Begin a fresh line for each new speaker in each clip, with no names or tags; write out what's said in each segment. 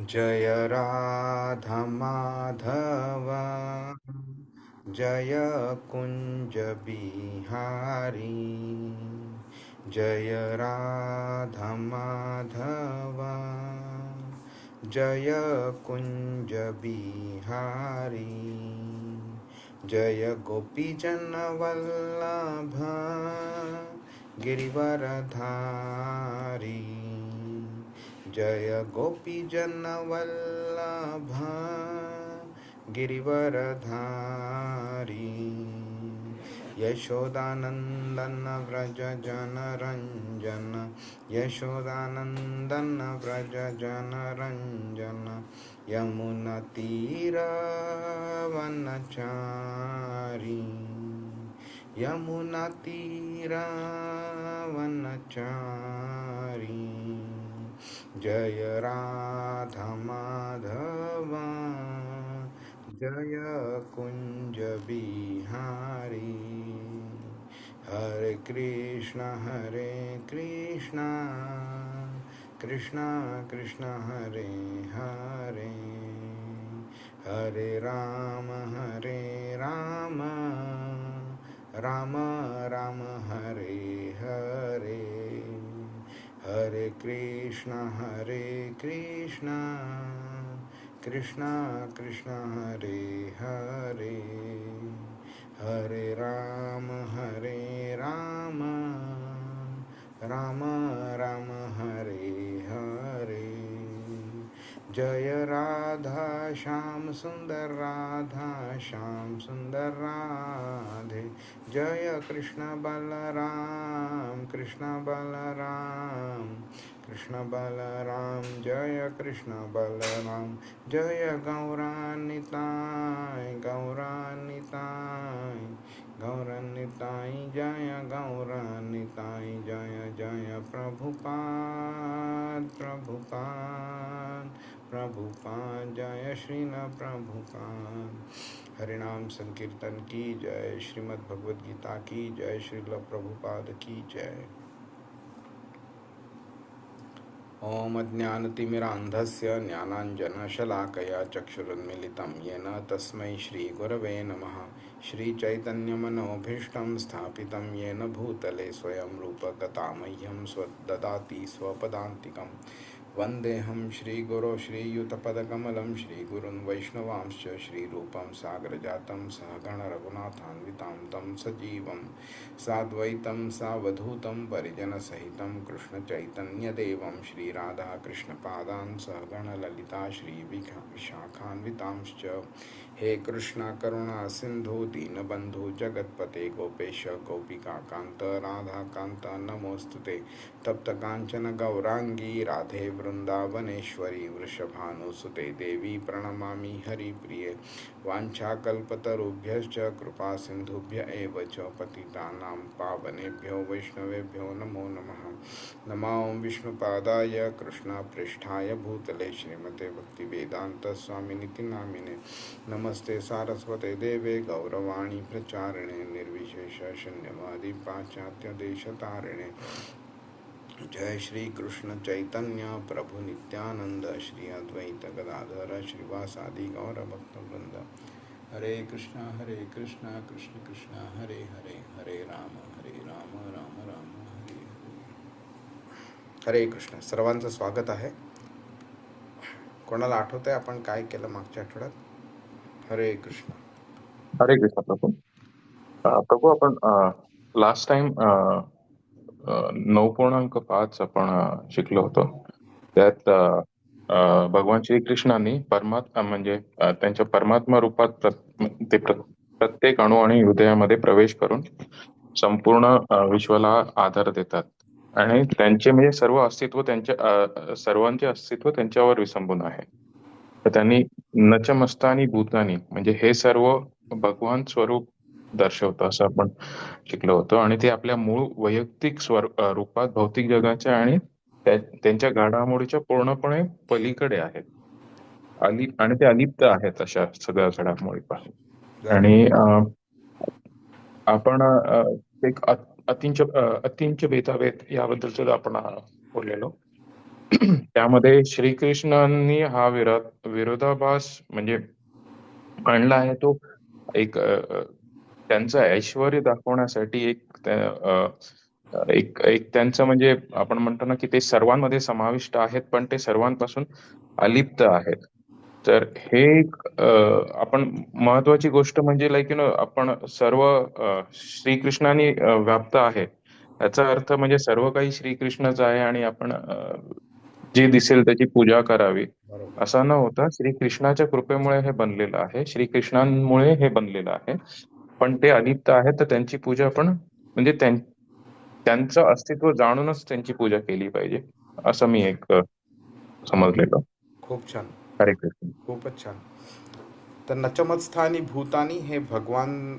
जय राधा माधव जय कुंज बिहारी जय राधा माधव जय कुंज बिहारी जय गोपीजन वल्लभ गिरिवरधारी जय गोपीजन वल्लभ गिरिवरधारी यशोदानंदन व्रज जन रंजन यशोदानंदन व्रज जन रंजन यमुना तीर वनचारी यमुना तीर वनचारी जय राधा माधव जय कुंज बिहारी हरे कृष्ण कृष्ण कृष्ण हरे हरे हरे राम राम राम हरे हरे हरे कृष्ण कृष्ण कृष्ण हरे हरे हरे राम राम राम हरे हरे जय राधा श्याम सुंदर राधा श्याम सुंदर राधे जय कृष्ण बलराम कृष्ण बलराम जय कृष्ण बलराम जय गौरानिताय जय गौरानिताय जय जय प्रभुपाद जय श्रील प्रभुपाद हरिनाम संकीर्तन की जय श्रीमद् भगवद गीता की जय श्रील प्रभुपाद की जय। ओम अज्ञानतिमिरान्धस्य ज्ञानाञ्जनशलाकया चक्षुरुन्मीलितं येन तस्मै श्रीगुरवे नमः। श्रीचैतन्यमनोभीष्टं स्थापितं येन भूतले स्वयं रूपकथा मह्यं स्वददाति स्वपदान्तिकम् वन्देऽहं श्रीगुरो श्रीयुतपदकमलं श्रीगुरुन् वैष्णवांश्च श्रीरूपं सागरजातं सहगणरघुनाथान्वितां तं सजीवं साद्वैतं सावधूतं परिजनसहितं कृष्णचैतन्यदेवं श्रीराधाकृष्णपादान् सहगणललिता श्रीविशाखान्वितांश्च हे कृष्ण करुणा सिंधु दीनबंधु जगतपते गोपेश गोपिकान्त राधाकान्त नमोस्तुते तप्त कांचन गौरांगी राधे वृंदावनेश्वरी वृषभानुसुते देवी प्रणमामि हरिप्रिये वाञ्छाकल्पतरुभ्यश्च कृपा सिन्धुभ्य एव च पतितानां पावनेभ्यो वैष्णवेभ्यो नमो नमः। नमो विष्णुपादाय कृष्णपृष्ठाय भूतले श्रीमते भक्तिवेदान्तस्वामिनिति नामिने नमस्ते सारस्वते देवे गौरवाणी प्रचारिणे निर्विशेष शून्यवादी पाश्चात्य देशतारिणे जय श्री कृष्ण चैतन्य प्रभु नित्यानंद श्री अद्वैत गदाधर श्रीवासादि गौर भक्तवृंद हरे कृष्णा कृष्ण कृष्ण हरे हरे हरे राम राम राम हरे हरे। हरे कृष्ण सर्वांचं स्वागत आहे। कोणाला आठवतंय आपण काय केलं मागच्या आठवड्यात? हरे कृष्ण
हरे कृष्ण प्रभू. प्रभू आपण लास्ट टाइम 9.5 आपण शिकलो होतो. त्यात भगवान श्रीकृष्णांनी परमात्मा म्हणजे त्यांच्या परमात्मा रूपात ते प्रत्येक अणु आणि हृदयामध्ये प्रवेश करून संपूर्ण विश्वाला आधार देतात आणि त्यांचे म्हणजे सर्व अस्तित्व त्यांच्या सर्वांचे अस्तित्व त्यांच्यावर विसंबून आहे. तर त्यांनी नचमस्तानी भूतानी म्हणजे हे सर्व भगवान स्वरूप दर्शवतं असं आपण शिकलो होतो आणि ते आपल्या मूळ वैयक्तिक रूपात भौतिक जगाच्या आणि त्यांच्या घडामोडीच्या पूर्णपणे पलीकडे आहेत आणि ते अलिप्त आहेत अशा सगळ्या घडामोडीपासून. आणि आपण एक अतिंच भेदाभेद याबद्दल सुद्धा आपण बोललेलो. त्यामध्ये श्रीकृष्णांनी हा विरोधाभास म्हणजे आणला आहे. तो एक त्यांचं ऐश्वर्य दाखवण्यासाठी एक एक त्यांचं म्हणजे आपण म्हणतो ना की ते सर्वांमध्ये समाविष्ट आहेत, पण ते सर्वांपासून अलिप्त आहेत. तर हे एक आपण महत्वाची गोष्ट म्हणजे लाईक आपण सर्व श्रीकृष्णाने व्याप्त आहे, याचा अर्थ म्हणजे सर्व काही श्रीकृष्णच आहे आणि आपण जे दिसेल त्याची पूजा करावी
बरोबर.
असं न होता श्रीकृष्णाच्या कृपेमुळे हे बनलेलं आहे, श्रीकृष्णांमुळे हे बनलेलं आहे. पण ते अलिप्त आहेत तर त्यांची पूजा पण म्हणजे त्यांचं अस्तित्व जाणूनच त्यांची पूजा केली पाहिजे, असं मी एक समजलेलं.
खूप छान.
हरे कृष्ण.
खूपच छान. तर नचमत्स्थानी भूतानी हे भगवान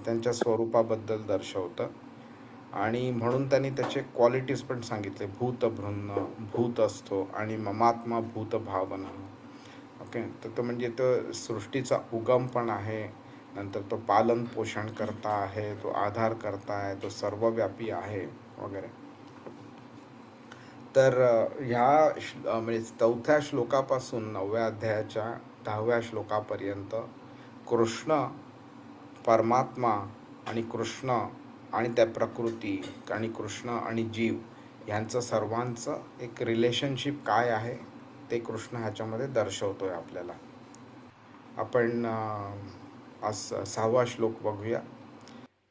त्यांच्या स्वरूपाबद्दल दर्शवतं आणि म्हणून त्यांनी त्याचे क्वालिटीज पण सांगितले. भूतभृन्न, भूत असतो आणि ममात्मा भूत भावना. ओके, तर तो म्हणजे तो सृष्टीचा उगम पण आहे, नंतर तो पालन पोषण करता आहे, तो आधार करता आहे, तो सर्वव्यापी आहे वगैरे. तर म्हणजे 4थ्या श्लोकापासून 9व्या अध्यायाच्या 10व्या श्लोकापर्यंत कृष्ण परमात्मा आणि कृष्ण आणि त्या प्रकृती आणि कृष्ण आणि जीव यांचं सर्वांचं एक रिलेशनशिप काय आहे ते कृष्ण ह्याच्यामध्ये दर्शवतोय आपल्याला. आपण आज 6वा श्लोक बघूया.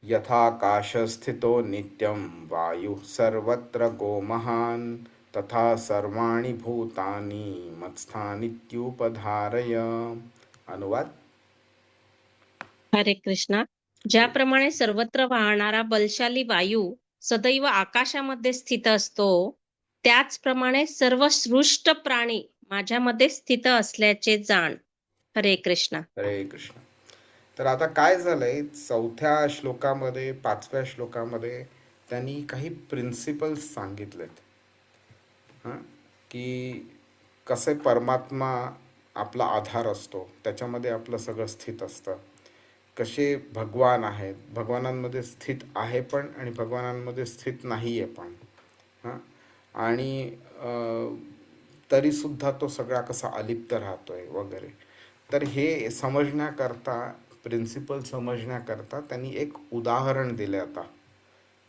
यथाकाशस्थितो नित्यं वायुः सर्वत्र गोमहान् तथा सर्वाणि भूतानि मत्स्थानीत्युपधारय. अनुवाद.
हरे कृष्णा. ज्याप्रमाणे सर्वत्र वाहणारा बलशाली वायू सदैव आकाशामध्ये स्थित असतो, त्याचप्रमाणे सर्व सृष्ट प्राणी माझ्यामध्ये स्थित असल्याचे जाण. हरे कृष्णा.
हरे कृष्ण. तर आता काय झालंय, 4थ्या श्लोकामध्ये 5व्या श्लोकामध्ये त्यांनी काही प्रिन्सिपल्स सांगितलेत. हां, की कसे परमात्मा आपला आधार असतो, त्याच्यामध्ये आपलं सगळं स्थित असतं. कसे भगवान आहेत, भगवानांमध्ये स्थित आहे पण आणि भगवानांमध्ये स्थित नाही आहे पण. हां, आणि तरीसुद्धा तो सगळा कसा अलिप्त राहतोय वगैरे. तर हे समजण्याकरता, प्रिन्सिपल समजण्याकरता त्यांनी एक उदाहरण दिले आता.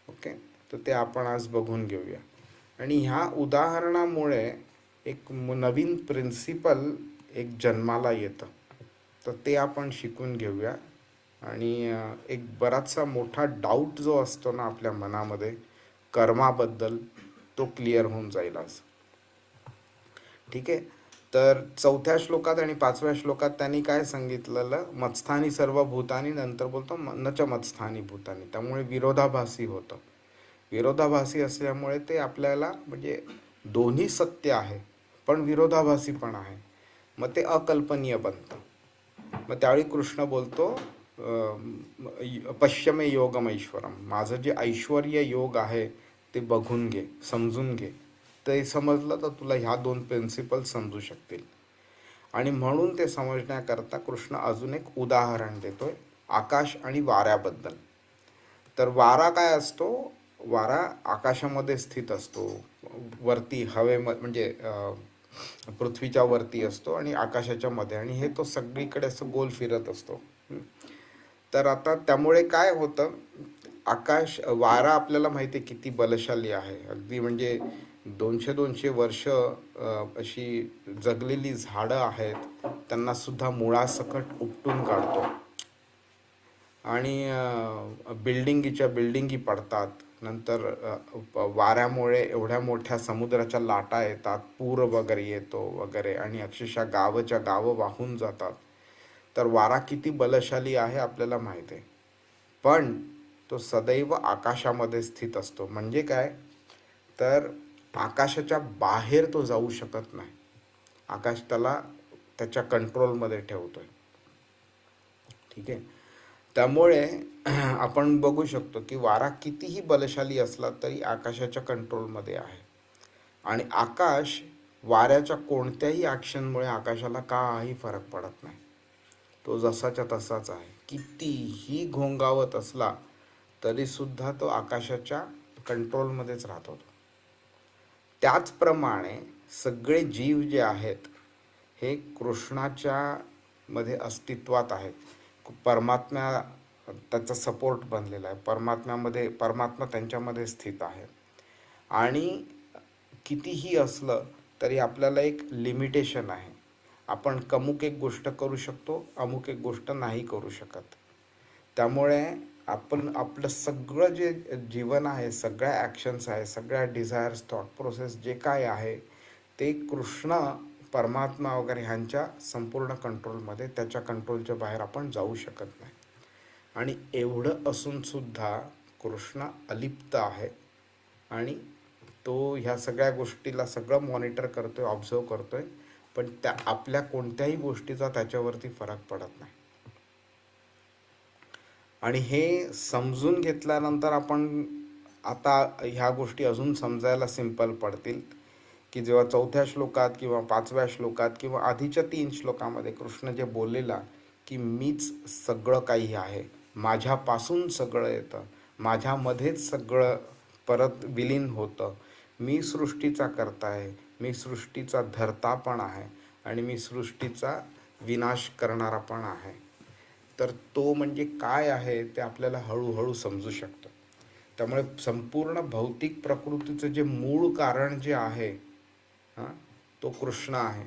ओके, तर ते आपण आज बघून घेऊया. आणि ह्या उदाहरणामुळे एक नवीन प्रिन्सिपल एक जन्माला येतं, तर ते आपण शिकून घेऊया. आणि एक बराचसा मोठा डाऊट जो असतो ना आपल्या मनामध्ये कर्माबद्दल, तो क्लिअर होऊन जाईल आज. ठीक आहे. तर 4थ्या श्लोकात आणि 5व्या श्लोकात त्यांनी काय सांगितलेलं, मत्स्थानी सर्व भूतानी, नंतर बोलतो नच मत्स्थानी भूतानी. त्यामुळे विरोधाभासी होतं. विरोधाभासी असल्यामुळे ते आपल्याला म्हणजे दोन्ही सत्य आहे पण विरोधाभासी पण आहे, मग ते अकल्पनीय बनतं. मग त्यावेळी कृष्ण बोलतो पश्यमे योगम ऐश्वरम, माझं जे ऐश्वर योग आहे ते बघून घे, समजून घे. ते समजलं तर तुला ह्या 2 प्रिन्सिपल समजू शकतील. आणि म्हणून ते समजण्याकरता कृष्ण अजून एक उदाहरण देतोय आकाश आणि वाऱ्याबद्दल. तर वारा काय असतो, वारा आकाशामध्ये स्थित असतो, वरती म्हणजे पृथ्वीच्या वरती असतो आणि आकाशाच्या मध्ये, आणि हे तो सगळीकडे असं गोल फिरत असतो. तर आता त्यामुळे काय होतं, वारा आपल्याला माहिती आहे किती बलशाली आहे. अगदी म्हणजे 200-200 वर्ष अशी जगलेली झाडं आहेत, त्यांना सुद्धा मुळासकट उपटून काढतो. आणि बिल्डिंगी पडतात. नंतर वाऱ्यामुळे एवढ्या मोठ्या समुद्राच्या लाटा येतात, पूर वगैरे येतो वगैरे, आणि अक्षरशः गावच्या गावं वाहून जातात. तर वारा किती बलशाली आहे आपल्याला माहीत आहे. पण तो सदैव आकाशामध्ये स्थित असतो. म्हणजे काय, तर आकाशाच्या बाहेर तो जाऊ शकत नाही. आकाश त्याला त्याच्या कंट्रोलमध्ये ठेवतोय. ठीक आहे. त्यामुळे आपण बघू शकतो की वारा कितीही बलशाली असला तरी आकाशाच्या कंट्रोलमध्ये आहे. आणि आकाश वाऱ्याच्या कोणत्याही ॲक्शनमुळे आकाशाला काही फरक पडत नाही. तो जसाच्या तसाच आहे. कितीही घोंगावत असला तरीसुद्धा तो आकाशाच्या कंट्रोलमध्येच राहतो. त्याचप्रमाणे सगळे जीव जे आहेत हे कृष्णाच्या मध्ये अस्तित्वात आहेत. परमात्मा त्याचा सपोर्ट बनलेला आहे. परमात्मा त्यांच्यामध्ये स्थित आहे. आणि कितीही असलं तरी आपल्याला एक लिमिटेशन आहे. आपण अमुक एक गोष्ट करू शकतो, अमुक एक गोष्ट नाही करू शकत. त्यामुळे आपण आपलं सगळं जे जीवन आहे, सगळ्या ॲक्शन्स आहे, सगळ्या डिझायर्स, थॉट प्रोसेस जे काय आहे ते कृष्ण, परमात्मा वगैरे ह्यांच्या संपूर्ण कंट्रोलमध्ये, त्याच्या कंट्रोलच्या बाहेर आपण जाऊ शकत नाही. आणि एवढं असूनसुद्धा कृष्ण अलिप्त आहे आणि तो ह्या सगळ्या गोष्टीला सगळं मॉनिटर करतोय, ऑब्झर्व करतोय, पण त्या आपल्या कोणत्याही गोष्टीचा त्याच्यावरती फरक पडत नाही. आणि हे समजून घेतल्यानंतर आपण आता ह्या गोष्टी अजून समजायला सिंपल पडतील, की जेव्हा 4थ्या श्लोकात किंवा 5व्या श्लोकात किंवा आधीच्या 3 श्लोकामध्ये कृष्ण जे बोललेला की मीच सगळं काही आहे, माझ्यापासून सगळं येतं, माझ्यामध्येच सगळं परत विलीन होतं, मी सृष्टीचा कर्ता आहे, मी सृष्टीचा धर्ता पण आहे आणि मी सृष्टीचा विनाश करणारा पण आहे. तर तो म्हणजे काय आहे ते आपल्याला हळूहळू समजू शकतं. त्यामुळे संपूर्ण भौतिक प्रकृतीचं जे मूळ कारण जे आहे तो कृष्ण आहे.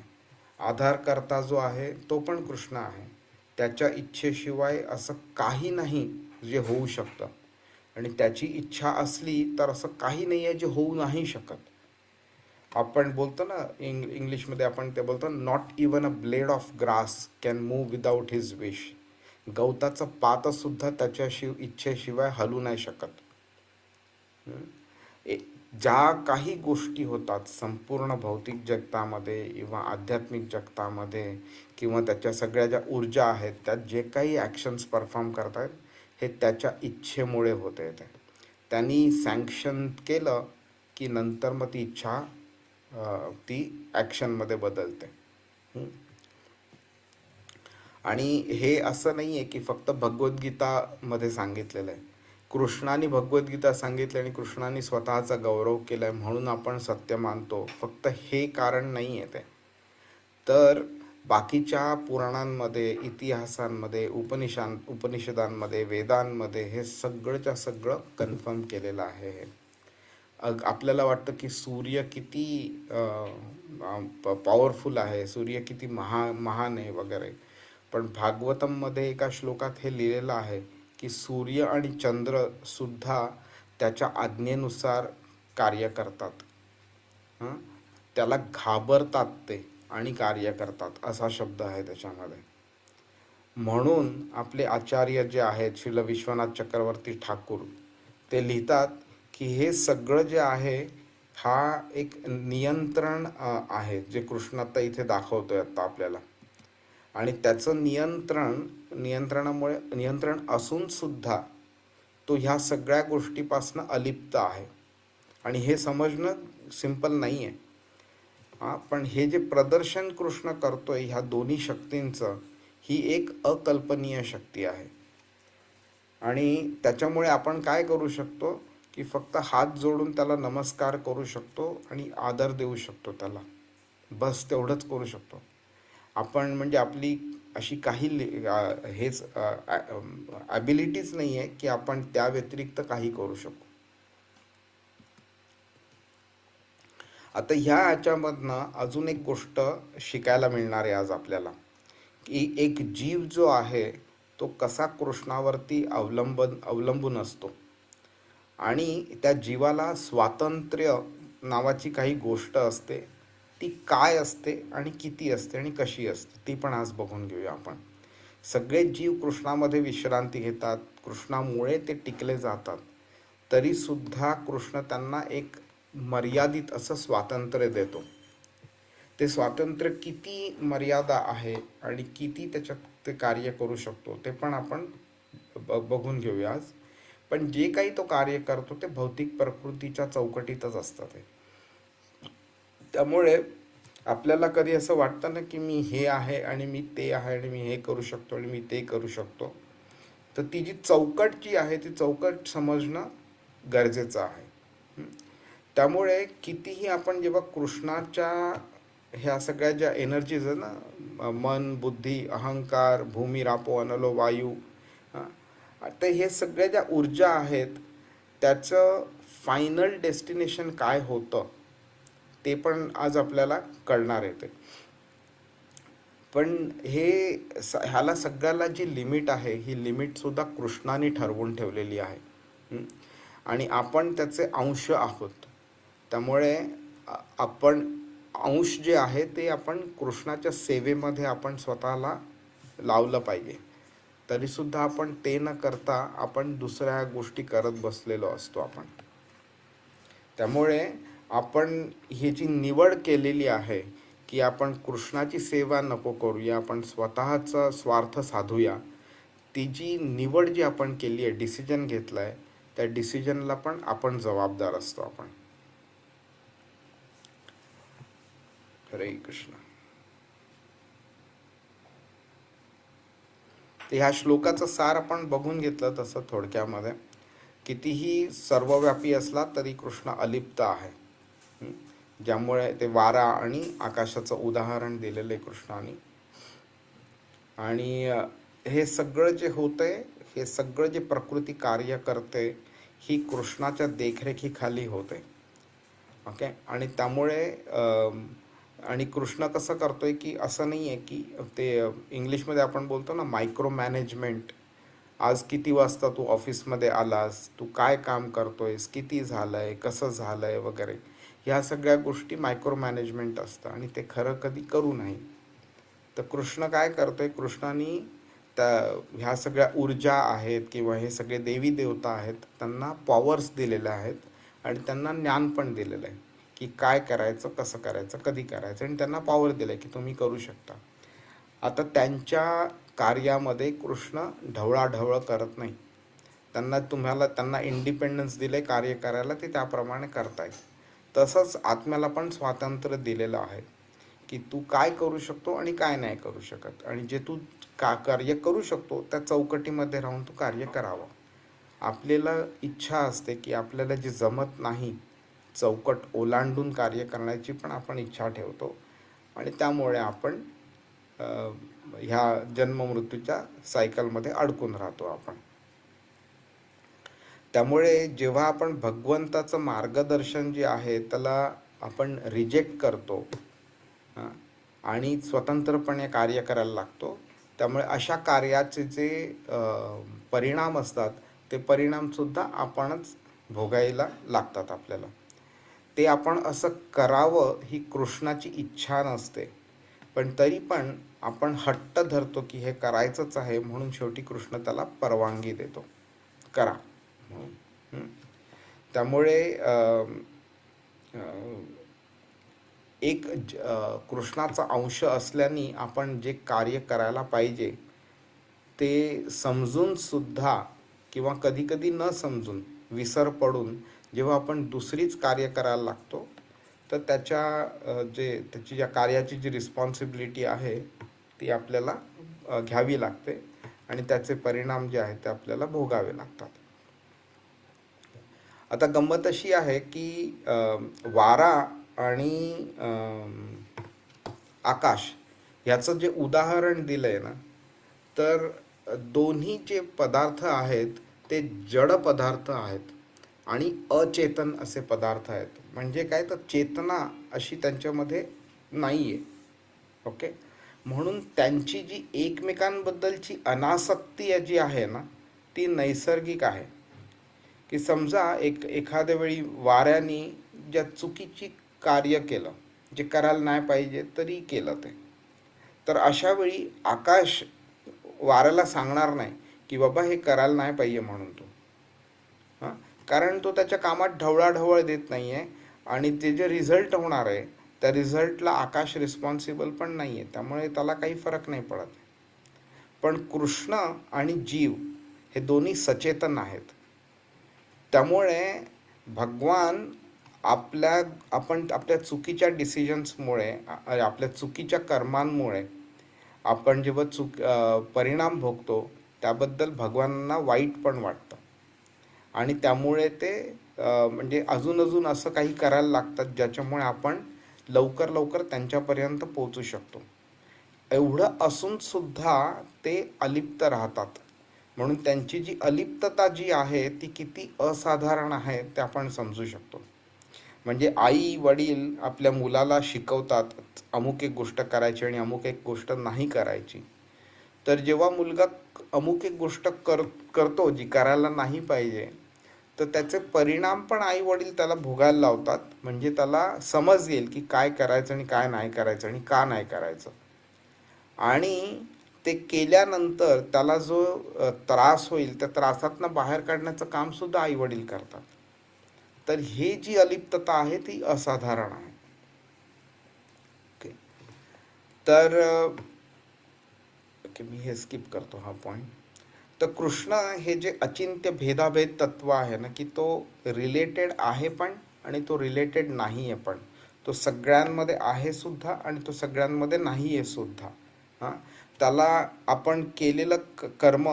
आधारकर्ता जो आहे तो पण कृष्ण आहे. त्याच्या इच्छेशिवाय असं काही नाही जे होऊ शकतं, आणि त्याची इच्छा असली तर असं काही नाही आहे जे होऊ नाही शकत. आपण बोलतो ना इंग्लिशमध्ये आपण ते बोलतो, not even a blade of grass can move without his wish. गवताचं पातसुद्धा त्याच्या इच्छेशिवाय हलू नाही शकत. ज्या काही गोष्टी होतात संपूर्ण भौतिक जगतामध्ये किंवा आध्यात्मिक जगतामध्ये किंवा त्याच्या सगळ्या ज्या ऊर्जा आहेत, त्यात जे काही ॲक्शन्स परफॉर्म करतात हे त्याच्या इच्छेमुळे होते. येते त्यांनी सँक्शन केलं की नंतर मग ती इच्छा ती ॲक्शनमध्ये बदलते. आणि हे असं नाही आहे की फक्त भगवद्गीतामध्ये सांगितलेलं आहे. कृष्णाने भगवद्गीता सांगितली आणि कृष्णाने स्वतःचा गौरव केला आहे म्हणून आपण सत्य मानतो, फक्त हे कारण नाही आहे ते. तर बाकीच्या पुराणांमध्ये, इतिहासांमध्ये, उपनिषदांमध्ये, वेदांमध्ये हे सगळंच्या सगळं कन्फर्म केलेलं आहे. हे आपल्याला वाटतं की सूर्य किती पॉवरफुल आहे, सूर्य किती महान आहे वगैरे, पण भागवतममध्ये एका श्लोकात हे लिहिलेलं आहे की सूर्य आणि चंद्र सुद्धा त्याच्या आज्ञेनुसार कार्य करतात. त्याला घाबरतात ते आणि कार्य करतात, असा शब्द आहे त्याच्यामध्ये. म्हणून आपले आचार्य जे आहेत श्रील विश्वनाथ चक्रवर्ती ठाकूर, ते लिहितात की हे सगळं जे आहे हा एक नियंत्रण आहे जे कृष्ण आता इथे दाखवतोय आता आपल्याला. आणि त्याचं नियंत्रण असून सुद्धा तो ह्या सगळ्या गोष्टीपासून अलिप्त आहे. आणि हे समजणं सिंपल नाही आहे. पण हे जे प्रदर्शन कृष्ण करतोय ह्या दोन्ही शक्तींचं, ही एक अकल्पनीय शक्ती आहे. आणि त्याच्यामुळे आपण काय करू शकतो की फक्त हात जोडून त्याला नमस्कार करू शकतो आणि आदर देऊ शकतो त्याला, बस तेवढंच करू शकतो आपण. म्हणजे आपली अशी काही हेच ॲबिलिटीज नाही आहे की आपण त्या व्यतिरिक्त काही करू शकू. आता ह्याच्यामधनं अजून एक गोष्ट शिकायला मिळणार आहे आज आपल्याला, की एक जीव जो आहे तो कसा कृष्णावरती अवलंबून असतो, आणि त्या जीवाला स्वातंत्र्य नावाची काही गोष्ट असते. ती काय असते आणि किती असते आणि कशी असते ती पण आज बघून घेऊया आपण. सगळे जीव कृष्णामध्ये विश्रांती घेतात, कृष्णामुळे ते टिकले जातात, तरीसुद्धा कृष्ण त्यांना एक मर्यादित असं स्वातंत्र्य देतो. ते स्वातंत्र्य किती मर्यादा आहे आणि किती त्याच्यात ते कार्य करू शकतो ते पण आपण बघून घेऊया आज. पण जे काही तो कार्य करतो ते भौतिक प्रकृतीच्या चौकटीतच असतं ते. त्यामुळे आपल्याला कधी असं वाटतं ना की मी हे आहे आणि मी ते आहे आणि मी हे करू शकतो आणि मी ते करू शकतो, तर ती जी चौकट जी आहे ती चौकट समजणं गरजेचं आहे. त्यामुळे कितीही आपण जेव्हा कृष्णाच्या ह्या सगळ्या ज्या एनर्जीज आहे ना, मन, बुद्धी, अहंकार, भूमी, रापो, अनलो, वायू, तर हे सगळ्या ज्या ऊर्जा आहेत त्याचं फायनल डेस्टिनेशन काय होतं ते पण आज आपल्याला कळणार आहे. ते पण ह्याला सगळ्याला जी लिमिट आहे ही लिमिटसुद्धा कृष्णाने ठरवून ठेवलेली आहे. आणि आपण त्याचे अंश आहोत. त्यामुळे आपण अंश जे आहे ते आपण कृष्णाच्या सेवेमध्ये आपण स्वतःला लावलं पाहिजे. तरीसुद्धा आपण ते न करता आपण दुसऱ्या गोष्टी करत बसलेलो असतो आपण. त्यामुळे आपण ही जी निवड केलेली आहे की आपण कृष्णाची सेवा नको करूया, आपण स्वतःचा स्वार्थ साधूया, ती जी निवड जी आपण केली आहे, डिसिजन घेतला आहे, त्या डिसिजनला पण आपण जबाबदार असतो आपण. हरे कृष्ण. तर ह्या श्लोकाचं सार आपण बघून घेतलं तसं थोडक्यामध्ये. कितीही सर्वव्यापी असला तरी कृष्ण अलिप्त आहे. ज्यामुळे ते वारा आणि आकाशाचं उदाहरण दिलेलं आहे कृष्णाने. आणि हे सगळं जे होतंय, हे सगळं जे प्रकृती कार्य करते ही कृष्णाच्या देखरेखीखाली होते. ओके. आणि त्यामुळे आणि कृष्ण कसं करतोय की असं नाही आहे की ते इंग्लिशमध्ये आपण बोलतो ना मायक्रो मॅनेजमेंट. आज किती वाजता तू ऑफिसमध्ये आलास, तू काय काम करतोयस, किती झालं आहे, कसं झालं आहे वगैरे, ह्या सगळ्या गोष्टी मायक्रो मॅनेजमेंट असतं आणि ते खरं कधी करू नाही. तर कृष्ण काय करतोय, कृष्णाने ह्या सगळ्या ऊर्जा आहेत किंवा हे सगळे देवी देवता आहेत त्यांना पॉवर्स दिलेल्या आहेत आणि त्यांना ज्ञान पण दिलेलं आहे की काय करायचं, कसं करायचं, कधी करायचं, आणि त्यांना पॉवर दिलं आहे की तुम्ही करू शकता. आता त्यांच्या कार्यामध्ये कृष्ण ढवळाढवळ करत नाही. त्यांना इंडिपेंडन्स दिले कार्य करायला, ते त्याप्रमाणे करतायत. तसंच आत्म्याला पण स्वातंत्र्य दिलेलं आहे की तू काय करू शकतो आणि काय नाही करू शकत, आणि जे तू कार्य करू शकतो त्या चौकटीमध्ये राहून तू कार्य करावं. आपल्याला इच्छा असते की आपल्याला जे जमत नाही चौकट ओलांडून कार्य करण्याची पण आपण इच्छा ठेवतो आणि त्यामुळे आपण ह्या जन्ममृत्यूच्या सायकलमध्ये अडकून राहतो आपण. त्यामुळे जेव्हा आपण भगवंताचं मार्गदर्शन जे आहे त्याला आपण रिजेक्ट करतो आणि स्वतंत्रपणे कार्य करायला लागतो, त्यामुळे अशा कार्याचे जे परिणाम असतात ते परिणामसुद्धा आपणच भोगायला लागतात आपल्याला. ते आपण असं करावं ही कृष्णाची इच्छा नसते, पण तरी पण आपण हट्ट धरतो की हे करायचंच आहे, म्हणून शेवटी कृष्ण त्याला परवानगी देतो, करा. त्यामुळे एक कृष्णाचा अंश असल्याने आपण जे कार्य करायला पाहिजे ते समजून सुद्धा किंवा कधीकधी न समजून विसर पडून जेव्हा आपण दुसरीच कार्य करायला लागतो तर त्याची ज्या कार्याची जी रिस्पॉन्सिबिलिटी आहे ती आपल्याला घ्यावी लागते आणि त्याचे परिणाम जे आहेत ते आपल्याला भोगावे लागतात. आता गंमत अशी आहे की वारा आणि आकाश ह्याचं जे उदाहरण दिलं आहे ना, तर दोन्ही जे पदार्थ आहेत ते जड पदार्थ आहेत आणि अचेतन असे पदार्थ आहेत. म्हणजे काय, तर चेतना अशी त्यांच्यामध्ये नाही आहे. ओके. म्हणून त्यांची जी एकमेकांबद्दलची अनासक्ती जी आहे ना ती नैसर्गिक आहे. की समजा एखाद्या वेळी वाऱ्याने ज्या चुकीची कार्य केलं, जे करायला नाही पाहिजे तरी केलं ते, तर अशा वेळी आकाश वाऱ्याला सांगणार नाही की बाबा हे करायला नाही पाहिजे म्हणून तू, कारण तो त्याच्या कामात ढवळाढवळ देत नाही आहे आणि ते जे रिझल्ट होणार आहे त्या रिझल्टला आकाश रिस्पॉन्सिबल पण नाही आहे, त्यामुळे त्याला काही फरक नाही पडत. पण कृष्ण आणि जीव हे दोन्ही सचेतन आहेत. त्यामुळे भगवान आपल्या चुकीच्या डिसिजन्समुळे, आपल्या चुकीच्या कर्मांमुळे आपण जेव्हा परिणाम भोगतो त्याबद्दल भगवानांना वाईट पण वाटतं आणि त्यामुळे ते म्हणजे अजून असं काही करायला लागतात ज्याच्यामुळे आपण लवकर लवकर त्यांच्यापर्यंत पोहोचू शकतो. एवढं असून सुद्धा ते अलिप्त राहतात. म्हणून त्यांची जी अलिप्तता जी आहे ती किती असाधारण आहे ते आपण समजू शकतो. म्हणजे आई वडील आपल्या मुलाला शिकवतात अमुक एक गोष्ट करायची आणि अमुक एक गोष्ट नाही करायची. तर जेव्हा मुलगा अमुक एक गोष्ट करतो जी करायला नाही पाहिजे, तर त्याचे परिणाम पण आई वडील त्याला भोगायला लावतात. म्हणजे त्याला समज येईल की काय करायचं आणि काय नाही करायचं आणि का नाही करायचं. आणि ते केल्यानंतर त्याला जो त्रास होईल त्या त्रासातनं बाहेर काढण्याचं काम सुद्धा आई वडील करतात. तर ही जी अलिप्तता आहे ती असाधारण आहे. ओके. तर ओके, मी हे स्किप करतो हा पॉईंट. तर कृष्ण हे जे अचिंत्य भेदाभेद तत्व आहे ना, की तो रिलेटेड आहे पण आणि तो रिलेटेड नाही आहे पण. तो सगळ्यांमध्ये आहे सुद्धा आणि तो सगळ्यांमध्ये नाही आहे सुद्धा. हां, त्याला आपण केलेलं कर्म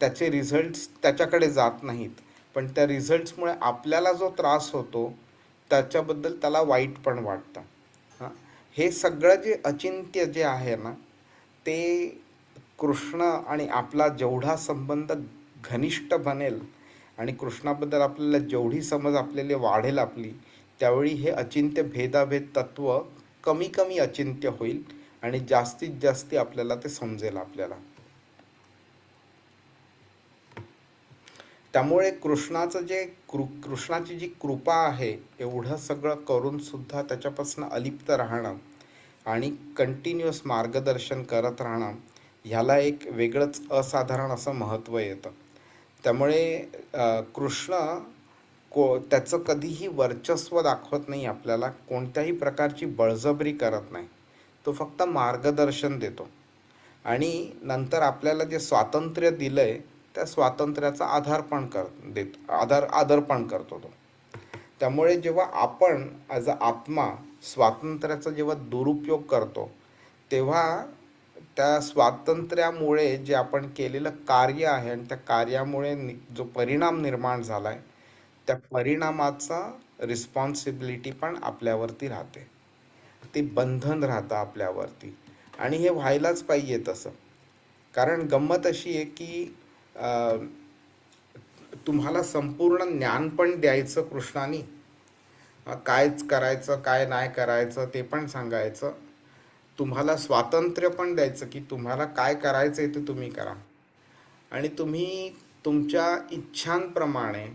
त्याचे रिझल्ट्स त्याच्याकडे जात नाहीत, पण त्या रिझल्ट्समुळे आपल्याला जो त्रास होतो त्याच्याबद्दल त्याला वाईट पण वाटतं. हां, हे सगळं जे अचिंत्य जे आहे ना, ते कृष्ण आणि आपला जेवढा संबंध घनिष्ठ बनेल आणि कृष्णाबद्दल आपल्याला जेवढी समज आपल्याला वाढेल आपली, त्यावेळी हे अचिंत्य भेदाभेद तत्व कमी कमी अचिंत्य होईल आणि जास्तीत जास्ती आपल्याला ते समजेल आपल्याला. त्यामुळे कृष्णाचं जे कृष्णाची जी कृपा आहे, एवढं सगळं करून सुद्धा त्याच्यापासून अलिप्त राहणं आणि कंटिन्युअस मार्गदर्शन करत राहणं, ह्याला एक वेगळंच असाधारण असं महत्त्व येतं. त्यामुळे कृष्ण त्याचं कधीही वर्चस्व दाखवत नाही आपल्याला, कोणत्याही प्रकारची बळजबरी करत नाही. तो फक्त मार्गदर्शन देतो आणि नंतर आपल्याला जे स्वातंत्र्य दिलं आहे त्या स्वातंत्र्याचा आदर पण करतो तो. त्यामुळे जेव्हा आपण ॲज अ आत्मा स्वातंत्र्याचा जेव्हा दुरुपयोग करतो, तेव्हा त्या स्वातंत्र्यामुळे जे आपण केलेलं कार्य आहे आणि त्या कार्यामुळे जो परिणाम निर्माण झाला आहे, त्या परिणामाचा रिस्पॉन्सिबिलिटी पण आपल्यावरती राहते. ते बंधन राहतं आपल्यावरती आणि हे व्हायलाच पाहिजे तसं. कारण गंमत अशी आहे की तुम्हाला संपूर्ण ज्ञान पण द्यायचं कृष्णाने, कायच करायचं काय नाही करायचं ते पण सांगायचं, तुम्हाला स्वातंत्र्य पण द्यायचं की तुम्हाला काय करायचं आहे ते तुम्ही करा आणि तुम्ही तुमच्या इच्छांप्रमाणे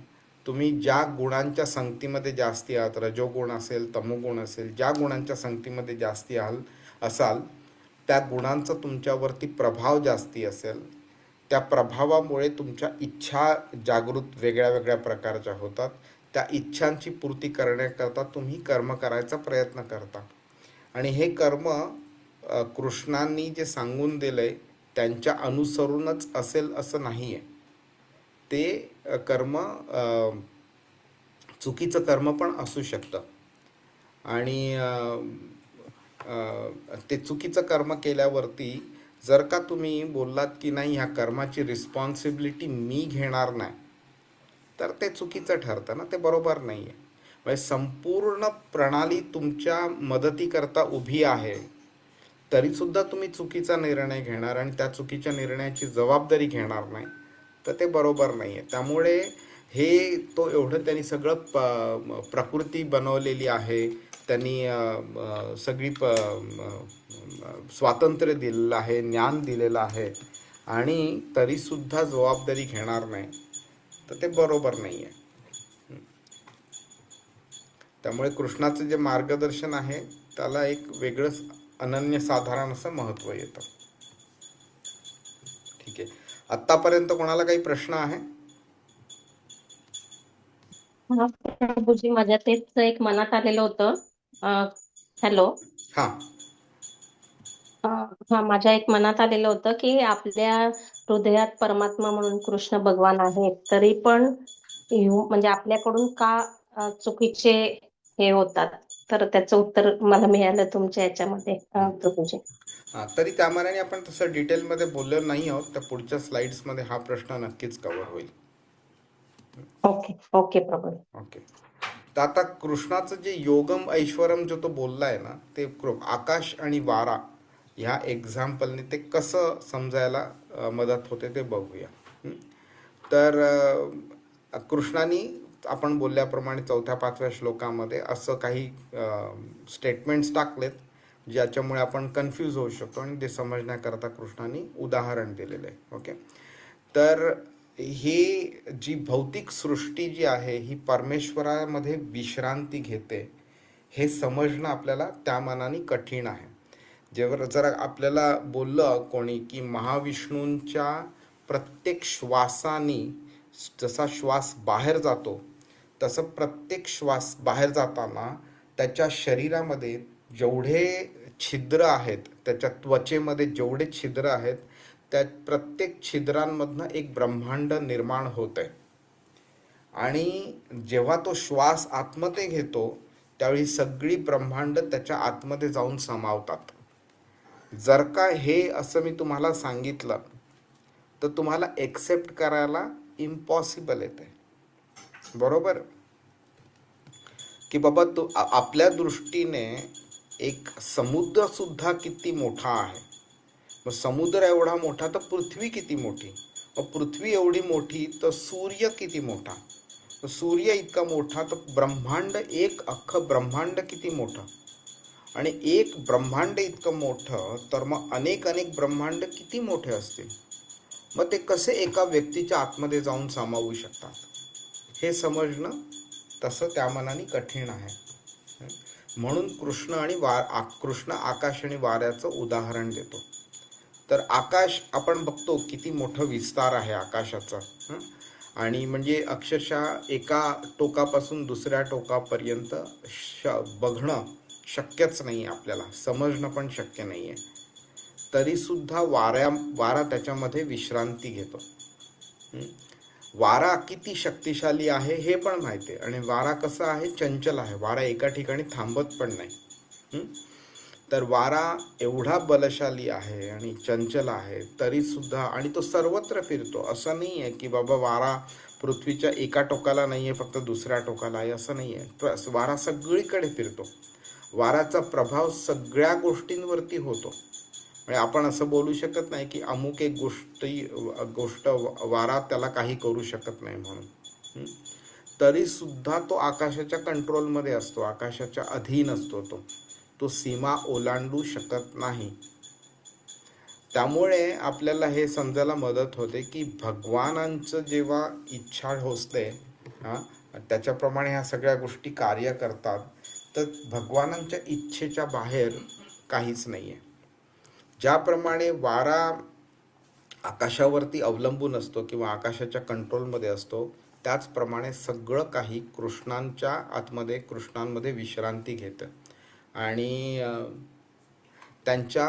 तुम्ही ज्या गुणांच्या संगतीमध्ये जास्ती आहात, रजोगुण असेल तमोगुण असेल, ज्या गुणांच्या संगतीमध्ये जास्ती असाल त्या गुणांचा तुमच्यावरती प्रभाव जास्ती असेल, त्या प्रभावामुळे तुमच्या इच्छा जागृत वेगळ्या वेगळ्या प्रकारच्या होतात. त्या इच्छांची पूर्ती करण्याकरता तुम्ही कर्म करायचा प्रयत्न करता आणि हे कर्म कृष्णांनी जे सांगून दिलं आहे त्यांच्या अनुसरूनच असेल असं नाही आहे. ते कर्म चुकीचं कर्म पण असू शकतं आणि ते चुकीचं कर्म केल्यावरती जर का तुम्ही बोललात की नाही ह्या कर्माची रिस्पॉन्सिबिलिटी मी घेणार नाही, तर ते चुकीचं ठरतं ना, ते बरोबर नाही आहे. म्हणजे संपूर्ण प्रणाली तुमच्या मदतीकरता उभी आहे, तरीसुद्धा तुम्ही चुकीचा निर्णय घेणार आणि त्या चुकीच्या निर्णयाची जबाबदारी घेणार नाही, तर ते बरोबर नाही आहे. त्यामुळे हे तो एवढं त्यांनी सगळं प्रकृती बनवलेली आहे, त्यांनी सगळी स्वातंत्र्य दिलेलं आहे, ज्ञान दिलेलं आहे आणि तरीसुद्धा जबाबदारी घेणार नाही, तर ते बरोबर नाही आहे. त्यामुळे कृष्णाचं जे मार्गदर्शन आहे त्याला एक वेगळंच अनन्यसाधारण असं महत्त्व येतं. ठीक आहे, आत्तापर्यंत कोणाला काही प्रश्न आहे?
हा प्रभूजी, माझ्या तेच एक मनात आलेलं होतं. हॅलो.
हां
हा, माझ्या एक मनात आलेलं होतं की आपल्या हृदयात परमात्मा म्हणून कृष्ण भगवान आहेत, तरी पण म्हणजे आपल्याकडून का चुकीचे हे होतात, तर त्याचं उत्तर मला मिळालं तुमच्या याच्यामध्ये प्रभूजी.
हां, तरी त्या मानाने आपण तसं डिटेलमध्ये बोललेलं नाही आहोत. त्या पुढच्या स्लाइड्समध्ये हा प्रश्न नक्कीच कव्हर होईल.
ओके ओके प्रभू.
ओके. तर आता कृष्णाचं जे योगम ऐश्वरम जो तो बोललाय ना, ते आकाश आणि वारा ह्या एक्झाम्पलने ते कसं समजायला मदत होते ते बघूया. तर कृष्णानी आपण बोलल्याप्रमाणे 4-5व्या श्लोकामध्ये असं काही स्टेटमेंट्स टाकलेत ज्याच्यामुळे आपण कन्फ्यूज होऊ शकतो, आणि ते समजण्याकरता कृष्णाने उदाहरण दिलेलं आहे. ओके. तर ही जी भौतिक सृष्टी जी आहे ही परमेश्वरामध्ये विश्रांती घेते, हे समजणं आपल्याला त्या मानाने कठीण आहे. जेव्हा जर आपल्याला बोललं कोणी की महाविष्णूंच्या प्रत्येक श्वासाने जसा श्वास बाहेर जातो तसं प्रत्येक श्वास बाहेर जाताना त्याच्या शरीरामध्ये जेवढे छिद्र आहेत, त्याच्या त्वचेमध्ये जेवढे छिद्र आहेत, त्या प्रत्येक छिद्रांमधनं एक ब्रह्मांड निर्माण होत आहे. आणि जेव्हा तो श्वास आतमध्ये घेतो त्यावेळी सगळी ब्रह्मांड त्याच्या आतमध्ये जाऊन सामावतात. जर का हे असं मी तुम्हाला सांगितलं तर तुम्हाला एक्सेप्ट करायला इम्पॉसिबल येते, बरोबर? की बाबा तो आपल्या दृष्टीने एक समुद्र सुद्धा किती मोठा आहे. मग समुद्र एवढा मोठा तर पृथ्वी किती मोठी, मग पृथ्वी एवढी मोठी तर सूर्य किती मोठा, सूर्य इतका मोठा तर ब्रह्मांड, एक अख्खं ब्रह्मांड किती मोठं, आणि एक ब्रह्मांड इतकं मोठं तर मग अनेक अनेक ब्रह्मांड किती मोठे असतील. मग ते कसे एका व्यक्तीच्या आतमध्ये जाऊन सामावू शकतात हे समजणं तसं त्या मनाने कठीण आहे. म्हणून कृष्ण आकाश आणि वाऱ्याचं उदाहरण देतो. तर आकाश आपण बघतो किती मोठं विस्तार आहे आकाशाचा, आणि म्हणजे अक्षरशः एका टोकापासून दुसऱ्या टोकापर्यंत बघणं शक्यच नाही, आपल्याला समजणं पण शक्य नाही आहे. तरीसुद्धा वारा त्याच्यामध्ये विश्रांती घेतो. वारा किती शक्तिशाली आहे हे पण माहिती आहे, आणि वारा कसा आहे, चंचल आहे. वारा एका ठिकाणी थांबत पण नाही. तर वारा एवढा बलशाली आहे आणि चंचल आहे तरीसुद्धा, आणि तो सर्वत्र फिरतो. असं नाही आहे की बाबा वारा पृथ्वीच्या एका टोकाला नाही आहे, फक्त दुसऱ्या टोकाला आहे, असं नाही आहे. वारा सगळीकडे फिरतो. वाराचा प्रभाव सगळ्या गोष्टींवरती होतो. म्हणजे आपण असं बोलू शकत नाही की अमुक एक गोष्ट वारा त्याला काही करू शकत नाही म्हणून. तरीसुद्धा तो आकाशाच्या कंट्रोलमध्ये असतो, आकाशाच्या अधीन असतो. तो सीमा ओलांडू शकत नाही. त्यामुळे आपल्याला हे समजायला मदत होते की भगवानांचं जेव्हा इच्छा होते त्याच्याप्रमाणे ह्या सगळ्या गोष्टी कार्य करतात. तर भगवानांच्या इच्छेच्या बाहेर काहीच नाही आहे. ज्याप्रमाणे वारा आकाशावरती अवलंबून असतो किंवा आकाशाच्या कंट्रोलमध्ये असतो, त्याचप्रमाणे सगळं काही कृष्णांमध्ये विश्रांती घेतं, आणि त्यांच्या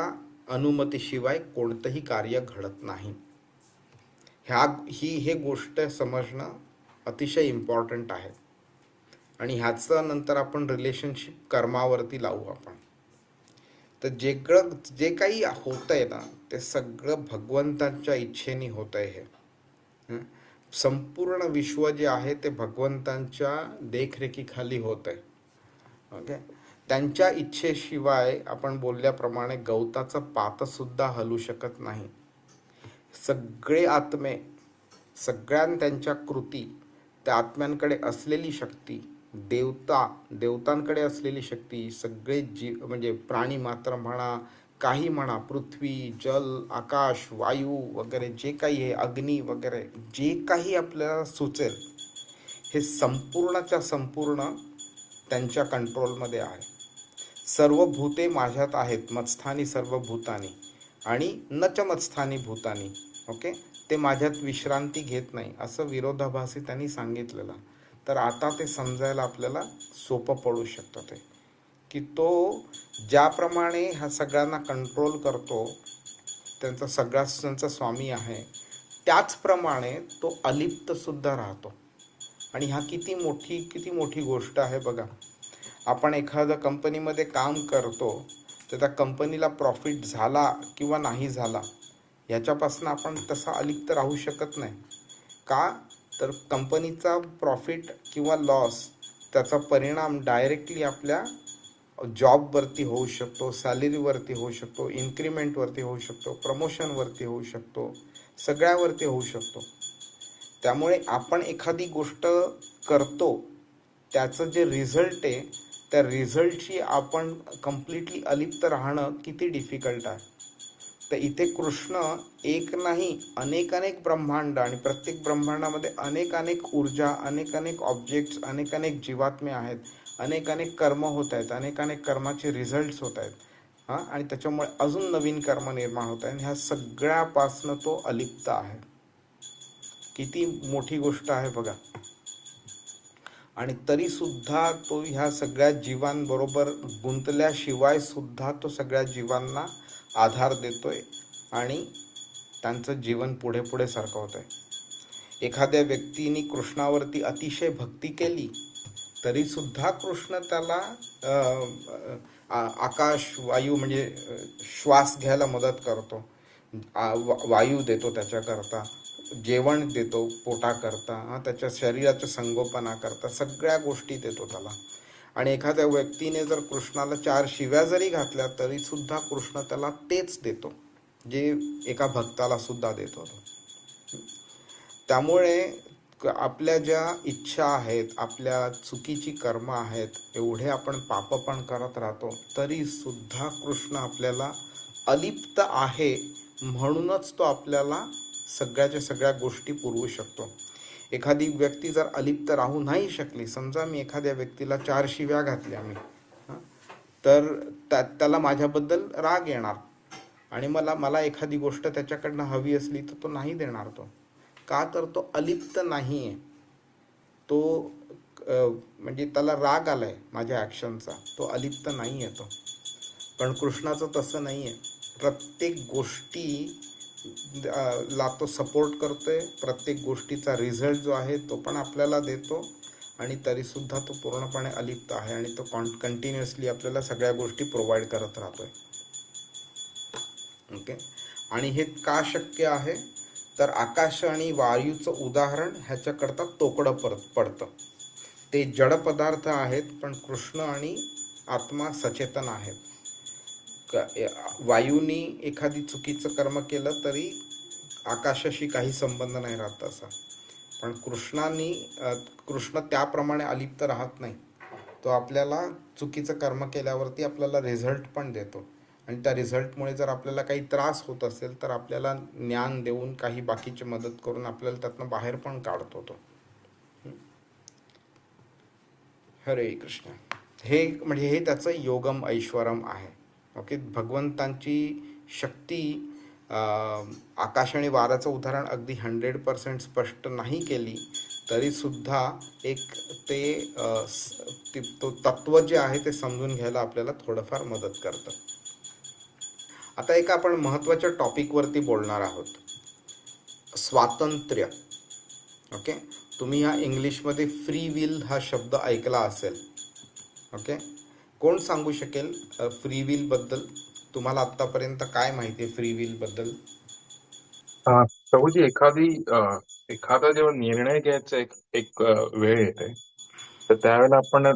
अनुमतीशिवाय कोणतंही कार्य घडत नाही. हे गोष्ट समजणं अतिशय इम्पॉर्टंट आहे. आणि ह्याचं नंतर आपण रिलेशनशिप कर्मावरती लावू आपण. तर जे काही होत आहे ना ते सगळं भगवंतांच्या इच्छेने होत आहे. हे संपूर्ण विश्व जे आहे ते भगवंतांच्या देखरेखीखाली होत आहे. ओके. त्यांच्या इच्छेशिवाय आपण बोलल्याप्रमाणे गवताचं पातसुद्धा हलू शकत नाही. सगळे आत्मे, त्यांच्या कृती, त्या आत्म्यांकडे असलेली शक्ती, देवतांकडे असलेली शक्ती, सगळे म्हणजे प्राणी मात्र म्हणा, काही म्हणा, पृथ्वी, जल, आकाश, वायू वगैरे जे काही आहे, अग्नी वगैरे जे काही आपल्याला सुचेल, हे संपूर्णच्या संपूर्ण त्यांच्या कंट्रोलमध्ये आहे. सर्व भूते माझ्यात आहेत, मत्स्थानी सर्व भूतानी आणि न च मत्स्थानी भूतानी. ओके. ते माझ्यात विश्रांती घेत नाही असं विरोधाभासी त्यांनी सांगितलेलं. तर आता ते समजायला आपल्याला सोपं पडू शकतं ते की तो ज्याप्रमाणे ह्या सगळ्यांना कंट्रोल करतो, त्यांचा स्वामी आहे, त्याचप्रमाणे तो अलिप्तसुद्धा राहतो. आणि हा किती मोठी गोष्ट आहे बघा. आपण एखाद्या कंपनीमध्ये काम करतो तर त्या कंपनीला प्रॉफिट झाला किंवा नाही झाला याच्यापासून आपण तसा अलिप्त राहू शकत नाही. का? तर कंपनीचा प्रॉफिट किंवा लॉस त्याचा परिणाम डायरेक्टली आपल्या जॉबवरती होऊ शकतो, सॅलरीवरती होऊ शकतो, इन्क्रिमेंटवरती होऊ शकतो, प्रमोशनवरती होऊ शकतो, सगळ्यावरती होऊ शकतो. त्यामुळे आपण एखादी गोष्ट करतो त्याचं जे रिझल्ट आहे त्या रिझल्टशी आपण कम्प्लिटली अलिप्त राहणं किती डिफिकल्ट आहे. तर इथे कृष्ण एक नाही अनेक अनेक ब्रह्मांड आणि प्रत्येक ब्रह्मांडामध्ये अनेक अनेक ऊर्जा, अनेक अनेक ऑब्जेक्ट्स, अनेक अनेक जीवात्मे आहेत, अनेक अनेक कर्म होत आहेत, अनेक अनेक कर्माचे रिझल्ट्स होत आहेत हां, आणि त्याच्यामुळे अजून नवीन कर्म निर्माण होत आहे आणि ह्या सगळ्यापासनं तो अलिप्त आहे. किती मोठी गोष्ट आहे बघा. आणि तरीसुद्धा तो ह्या सगळ्या जीवांबरोबर गुंतल्याशिवाय सुद्धा तो सगळ्या जीवांना आधार देतोय आणि त्यांचं जीवन पुढे पुढे सरकवत आहे. एखाद्या व्यक्तीने कृष्णावरती अतिशय भक्ती केली तरीसुद्धा कृष्ण त्याला आकाश वायू म्हणजे श्वास घ्यायला मदत करतो, वायू देतो त्याच्याकरता, जेवण देतो पोटाकरता, त्याच्या शरीराच्या संगोपना करता सगळ्या गोष्टी देतो त्याला. आणि एखाद्या व्यक्तीने जर कृष्णाला 4 शिव्या जरी घातल्या तरीसुद्धा कृष्ण त्याला तेच देतो जे एका भक्ताला सुद्धा देतो. त्यामुळे आपल्या ज्या इच्छा आहेत, आपल्या चुकीची कर्म आहेत, एवढे आपण पाप पण करत राहतो तरीसुद्धा कृष्ण आपल्याला अलिप्त आहे, म्हणूनच तो आपल्याला सगळ्याच्या सगळ्या गोष्टी पुरवू शकतो. एखादी व्यक्ती जर अलिप्त राहू नाही शकली, समजा मी एखाद्या व्यक्तीला 4 शिव्या घातल्या मी तर त्याला माझ्याबद्दल राग येणार आणि मला एखादी गोष्ट त्याच्याकडनं हवी असली तर तो नाही देणार. तो का तर तो अलिप्त नाही आहे. तो म्हणजे त्याला राग आला आहे माझ्या ॲक्शनचा, तो अलिप्त नाही आहे तो. पण कृष्णाचं तसं नाही आहे. प्रत्येक गोष्टी ला तो सपोर्ट करतोय, प्रत्येक गोष्टीचा रिझल्ट जो आहे तो पण आपल्याला देतो आणि तरीसुद्धा तो पूर्णपणे अलिप्त आहे आणि तो कंटिन्युअसली आपल्याला सगळ्या गोष्टी प्रोव्हाइड करत राहतोय. ओके. आणि हे का शक्य आहे तर आकाश आणि वायूचं उदाहरण ह्याच्याकरता तोकडं पडतं. ते जड पदार्थ आहेत पण कृष्ण आणि आत्मा सचेतन आहेत. वायूनी एखादी चुकीचं कर्म केलं तरी आकाशाशी काही संबंध नाही राहत तसा, पण कृष्ण त्याप्रमाणे अलिप्त राहत नाही. तो आपल्याला चुकीचं कर्म केल्यावरती आपल्याला रिझल्ट पण देतो आणि त्या रिझल्टमुळे जर आपल्याला काही त्रास होत असेल तर आपल्याला ज्ञान देऊन काही बाकीची मदत करून आपल्याला त्यातनं बाहेर पण काढतो तो. हरे कृष्ण. हे म्हणजे हे त्याचं योगम ऐश्वरम आहे. ओके. भगवंतांची शक्ती आकाश आणि वाराचं उदाहरण अगदी 100% स्पष्ट नाही केली तरीसुद्धा एक तो तत्व जे आहे ते समजून घ्यायला आपल्याला थोडंफार मदत करतं. आता एक आपण महत्त्वाच्या टॉपिकवरती बोलणार आहोत, स्वातंत्र्य. ओके. तुम्ही ह्या इंग्लिशमध्ये फ्री विल हा शब्द ऐकला असेल. ओके. कोण सांगू शकेल फ्री विल बद्दल? तुम्हाला आतापर्यंत काय माहिती आहे फ्री विल बद्दल?
प्रभूजी, एखादा जेव्हा निर्णय घ्यायचा एक वेळ येते तर त्यावेळेला आपण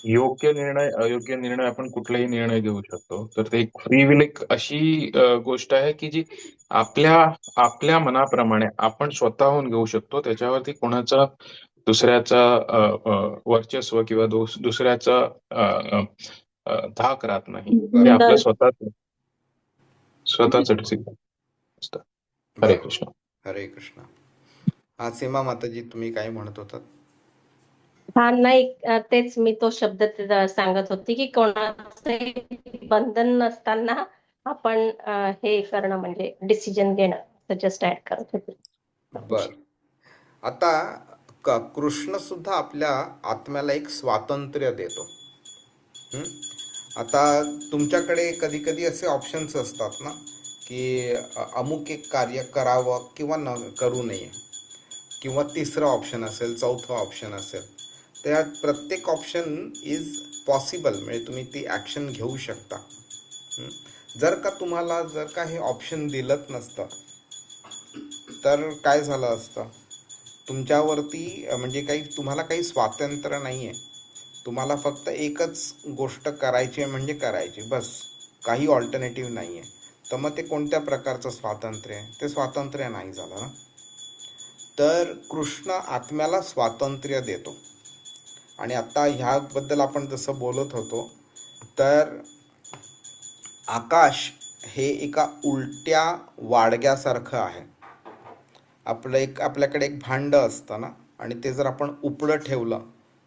योग्य निर्णय अयोग्य निर्णय आपण कुठलाही निर्णय घेऊ शकतो. तर ते एक फ्री विल एक अशी गोष्ट आहे की जी आपल्या मनाप्रमाणे आपण स्वतःहून घेऊ शकतो. त्याच्यावरती कोणाचा दुसऱ्याचा वर्चस्व किंवा दुसऱ्याचा धाक राहत नाही. ते आपलं स्वतःच डिसिजन असतं. हरे कृष्ण.
हरे कृष्ण. हा सीमा माताजी, तुम्ही काय म्हणत होतात?
हा नाही, तेच मी तो शब्द सांगत होती की कोणाचे बंधन नसताना आपण हे करणं म्हणजे डिसिजन घेणं जस्ट ऍड करत होते.
बर. आता कृष्ण सुद्धा आपल्या आत्म्याला एक स्वातंत्र्य देतो. आता तुमच्याकडे कधी कधी असे ऑप्शन्स असतात ना की अमुक एक कार्य करावं किंवा न करू नये, किंवा तिसरं ऑप्शन असेल, चौथं ऑप्शन असेल. त्या प्रत्येक ऑप्शन इज पॉसिबल, म्हणजे तुम्ही ती ॲक्शन घेऊ शकता. जर का हे ऑप्शन दिलंच नसतं तर काय झालं असतं तुमच्यावरती म्हणजे काही तुम्हाला काही स्वातंत्र्य नाही आहे. तुम्हाला फक्त एकच गोष्ट करायची आहे म्हणजे करायची, बस. काही ऑल्टरनेटिव्ह नाही आहे. तर मग ते कोणत्या प्रकारचं स्वातंत्र्य आहे? ते स्वातंत्र्य नाही झालं ना. तर कृष्ण आत्म्याला स्वातंत्र्य देतो. आणि आता ह्याबद्दल आपण जसं बोलत होतो, तर आकाश हे एका उलट्या वाडग्यासारखं आहे. आपल्याकडे एक भांडं असतं ना, आणि ते जर आपण उपडं ठेवलं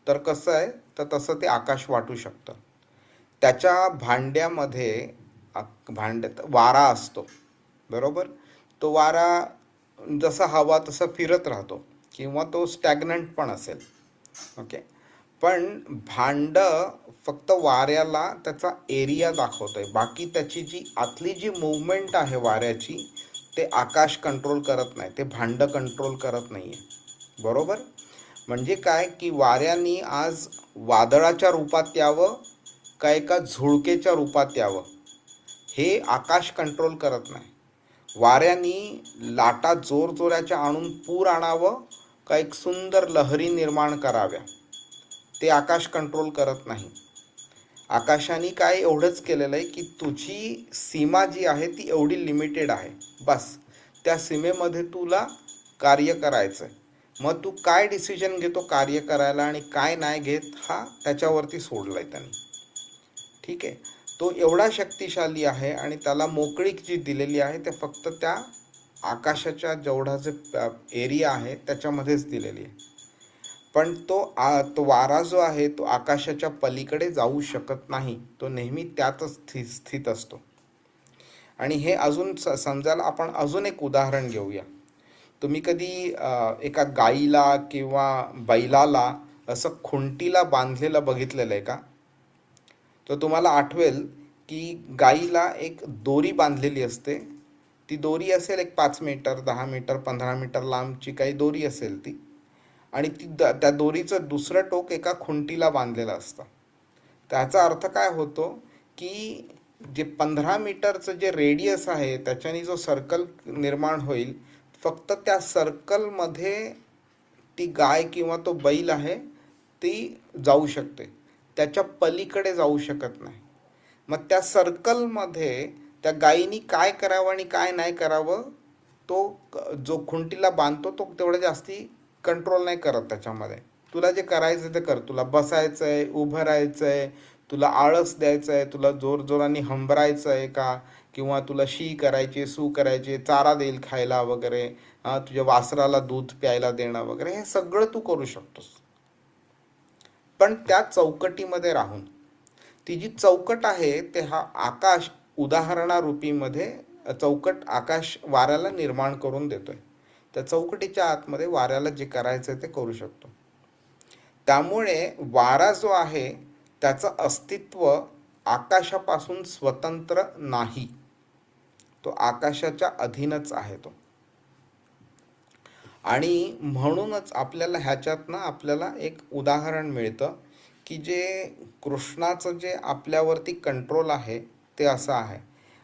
तर कसं आहे, तर तसं ते आकाश वाटू शकतं. त्याच्या भांड्यामध्ये भांड्यात वारा असतो, बरोबर. तो वारा जसा हवा तसं फिरत राहतो, किंवा तो स्टॅग्नंट पण असेल. ओके. पण भांडं फक्त वाऱ्याला त्याचा एरिया दाखवतंय. बाकी त्याची जी आतली जी मूवमेंट आहे वाऱ्याची, ते आकाश कंट्रोल करत नाही, ते भांडं कंट्रोल करत नाही आहे, बरोबर. म्हणजे काय की वाऱ्याने आज वादळाच्या रूपात यावं का एका झुळकेच्या रूपात यावं, हे आकाश कंट्रोल करत नाही. वाऱ्याने लाटा जोरजोराच्या आणून पूर आणावं का एक सुंदर लहरी निर्माण कराव्या, ते आकाश कंट्रोल करत नाही. आकाशाने काय एवढंच केलेलं आहे की तुझी सीमा जी आहे ती एवढी लिमिटेड आहे, बस. त्या सीमेमध्ये तुला कार्य करायचं आहे. मग तू काय डिसिजन घेतो कार्य करायला आणि काय नाही घेत, हा त्याच्यावरती सोडला आहे त्याने. ठीक आहे. तो एवढा शक्तिशाली आहे आणि त्याला मोकळीक जी दिलेली आहे ते फक्त त्या आकाशाच्या जेवढा जे एरिया आहे त्याच्यामध्येच दिलेली आहे. पण तो वारा जो आहे तो आकाशाच्या पलीकडे जाऊ शकत नाही, तो नेहमी त्यातच स्थित असतो. आणि हे अजून समजायला आपण अजून एक उदाहरण घेऊया. तुम्ही कधी एका गाईला किंवा बैलाला असं खुंटीला बांधलेलं बघितलेलं आहे का? तर तुम्हाला आठवेल की गाईला एक दोरी बांधलेली असते. ती दोरी असेल एक 5 मीटर 10 मीटर 15 मीटर लांबची काही दोरी असेल ती, आणि त्या दोरीचं दुसरं टोक एका खुंटीला बांधलेलं असतं. त्याचा अर्थ काय होतो की जे 15 मीटरचं जे रेडियस आहे त्याच्याने जो सर्कल निर्माण होईल, फक्त त्या सर्कलमध्ये ती गाय किंवा तो बैल आहे ती जाऊ शकते, त्याच्या पलीकडे जाऊ शकत नाही. मग त्या सर्कलमध्ये त्या गायीनी काय करावं आणि काय नाही करावं, तो जो खुंटीला बांधतो तो तेवढं जास्ती कंट्रोल नाही करत त्याच्यामध्ये. तुला जे करायचं ते कर, तुला बसायचं आहे, उभं राहायचं आहे, तुला आळस द्यायचं आहे, तुला जोरजोराने हंबरायचं आहे का, किंवा तुला शी करायची, सू करायची, चारा देईल खायला वगैरे, तुझ्या वासराला दूध प्यायला देणं वगैरे, हे सगळं तू करू शकतोस. पण त्या चौकटीमध्ये राहून. ती जी चौकट आहे ते हा आकाश उदाहरणारूपीमध्ये चौकट आकाश वाऱ्याला निर्माण करून देतोय. त्या चौकटीच्या आतमध्ये वाऱ्याला जे करायचं ते करू शकतो. त्यामुळे वारा जो आहे त्याचं अस्तित्व आकाशापासून स्वतंत्र नाही, तो आकाशाच्या अधीनच आहे तो. आणि म्हणूनच आपल्याला ह्याच्यातनं आपल्याला एक उदाहरण मिळतं की जे कृष्णाचं जे आपल्यावरती कंट्रोल आहे ते असं आहे.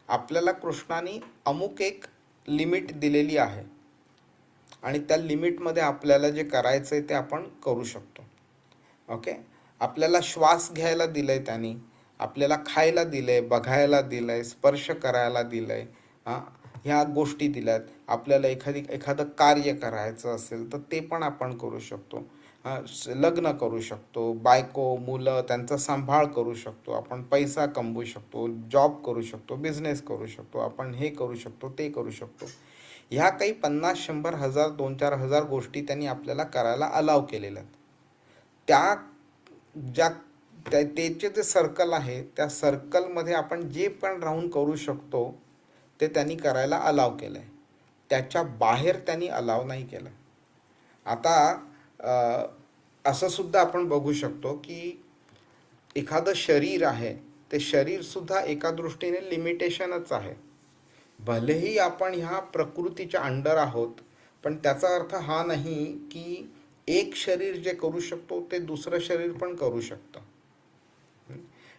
आपल्याला कृष्णाने अमुक एक लिमिट दिलेली आहे, आणि त्या लिमिटमध्ये आपल्याला जे करायचं आहे ते आपण करू शकतो. ओके. आपल्याला श्वास घ्यायला दिलं आहे त्यांनी, आपल्याला खायला दिलं आहे, बघायला दिलं आहे, स्पर्श करायला दिलं आहे, ह्या गोष्टी दिल्यात. आपल्याला एखादं कार्य करायचं असेल तर ते पण आपण करू शकतो. लग्न करू शकतो, बायको मुलं त्यांचा सांभाळ करू शकतो, आपण पैसा कमवू शकतो, जॉब करू शकतो, बिझनेस करू शकतो, आपण हे करू शकतो, ते करू शकतो. ह्या काही 50 100 1000 2-4 हजार गोष्टी त्यांनी आपल्याला करायला अलाव केलेल्या आहेत. त्याचे जे सर्कल आहे त्या सर्कलमध्ये आपण जे पण राहून करू शकतो ते त्यांनी करायला अलाव केलं आहे. त्याच्या बाहेर त्यांनी अलाव नाही केलं. आता असं सुद्धा आपण बघू शकतो की एखादं शरीर आहे ते शरीरसुद्धा एका दृष्टीने लिमिटेशनच आहे. भलेही आपण ह्या प्रकृतीच्या अंडर आहोत, पण त्याचा अर्थ हा नाही की एक शरीर जे करू शकतो ते दुसरं शरीर पण करू शकतं.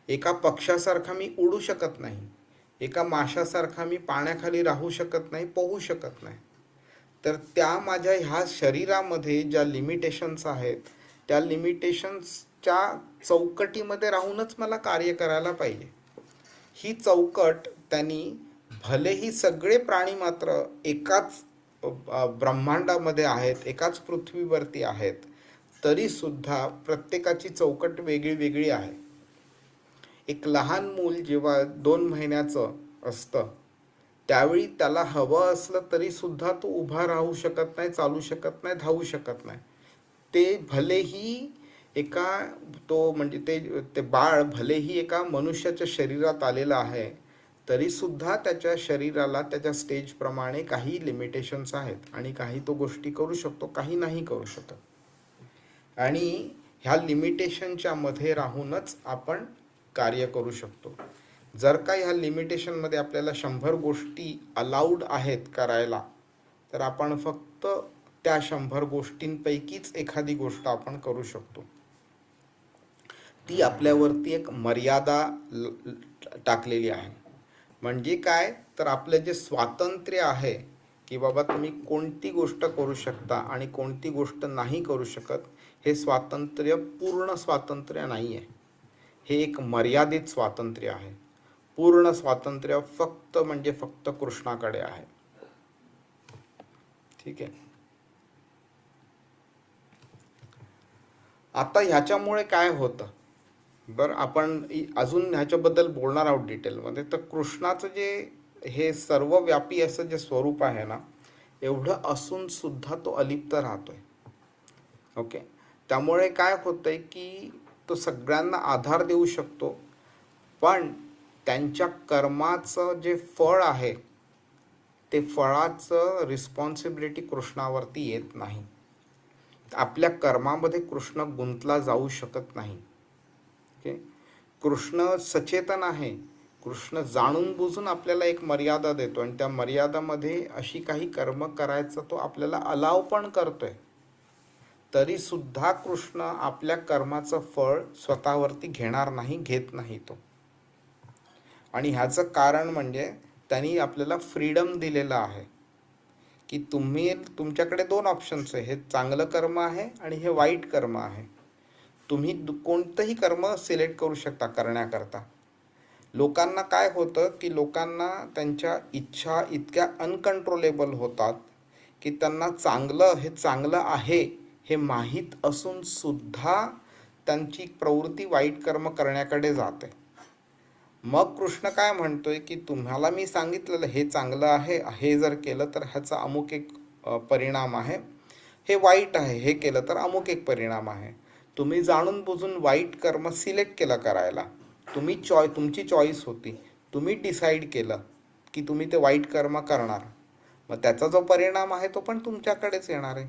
एका पक्षासारखा मी उडू शकत नाही, एका माशासारखा मी पाण्याखाली राहू शकत नाही, पोहू शकत नाही. तर त्या माझ्या ह्या शरीरामध्ये ज्या लिमिटेशन्स आहेत त्या लिमिटेशन्सच्या चौकटीमध्ये राहूनच मला कार्य करायला पाहिजे. ही चौकट त्यांनी भलेही सगळे प्राणी मात्र एकाच ब्रह्मांडामध्ये आहेत, एकाच पृथ्वीवरती आहेत, तरीसुद्धा प्रत्येकाची चौकट वेगळी वेगळी आहे. एक लहान मूल जेव्हा 2 महिन्याचं असतं त्यावेळी त्याला हवं असलं तरीसुद्धा तो उभा राहू शकत नाही, चालू शकत नाही, धावू शकत नाही. ते भलेही म्हणजे ते बाळ भलेही एका मनुष्याच्या शरीरात आलेलं आहे तरीसुद्धा त्याच्या शरीराला त्याच्या स्टेजप्रमाणे काही लिमिटेशन्स आहेत आणि काही तो गोष्टी करू शकतो, काही नाही करू शकत. आणि ह्या लिमिटेशनच्या मध्ये राहूनच आपण कार्य करू शकतो. जर का ह्या लिमिटेशनमध्ये आपल्याला 100 गोष्टी अलाउड आहेत करायला, तर आपण फक्त त्या 100 गोष्टींपैकीच एखादी गोष्ट आपण करू शकतो. ती आपल्यावरती एक मर्यादा टाकलेली आहे. म्हणजे काय, तर आपलं जे स्वातंत्र्य आहे की बाबा तुम्ही कोणती गोष्ट करू शकता आणि कोणती गोष्ट नाही करू शकत, हे स्वातंत्र्य पूर्ण स्वातंत्र्य नाही आहे. हे एक मर्यादित स्वातंत्र्य आहे. पूर्ण स्वातंत्र्य फक्त कृष्णाकडे आहे. ठीक आहे. आता ह्याच्यामुळे काय होतं, बरं आपण अजून ह्याच्याबद्दल बोलणार आहोत डिटेलमध्ये. तर कृष्णाचं जे हे सर्वव्यापी असं जे स्वरूप आहे ना, एवढं असून सुद्धा तो अलिप्त राहतोय. ओके. त्यामुळे काय होतंय की तो सगळ्यांना आधार देऊ शकतो, पण त्यांच्या कर्माचं जे फळ आहे ते फळाचं रिस्पॉन्सिबिलिटी कृष्णावरती येत नाही. आपल्या कर्मामध्ये कृष्ण गुंतला जाऊ शकत नाही. ओके. कृष्ण सचेतन आहे. कृष्ण जाणून बुजून आपल्याला एक मर्यादा देतो आणि त्या मर्यादामध्ये अशी काही कर्म करायचं तो आपल्याला अलाव पण करतोय. तरी सुद्धा कृष्ण आपल्या कर्माचं फळ स्वतःवरती घेणार नाही, घेत नाही तो. आणि ह्याचं कारण म्हणजे त्यांनी आपल्याला फ्रीडम दिलेलं आहे की तुमच्याकडे 2 ऑप्शन्स आहे. हे चांगलं कर्म आहे आणि हे वाईट कर्म आहे. तुम्ही कोणतंही कर्म सिलेक्ट करू शकता करण्याकरता. लोकांना काय होतं की लोकांना त्यांच्या इच्छा इतक्या अनकंट्रोलेबल होतात की त्यांना हे चांगलं आहे हे माहीत असून सुद्धा त्यांची प्रवृत्ती वाईट कर्म करण्याकडे जाते. मग कृष्ण काय म्हणतोय की तुम्हाला मी सांगितलेलं हे चांगलं आहे, हे जर केलं तर ह्याचा अमुक एक परिणाम आहे, हे वाईट आहे, हे केलं तर अमुक एक परिणाम आहे. तुम्ही जाणून बुजून वाईट कर्म सिलेक्ट केलं करायला. तुमची चॉईस होती. तुम्ही डिसाईड केलं की तुम्ही ते वाईट कर्म करणार. मग त्याचा जो परिणाम आहे तो पण तुमच्याकडेच येणार आहे.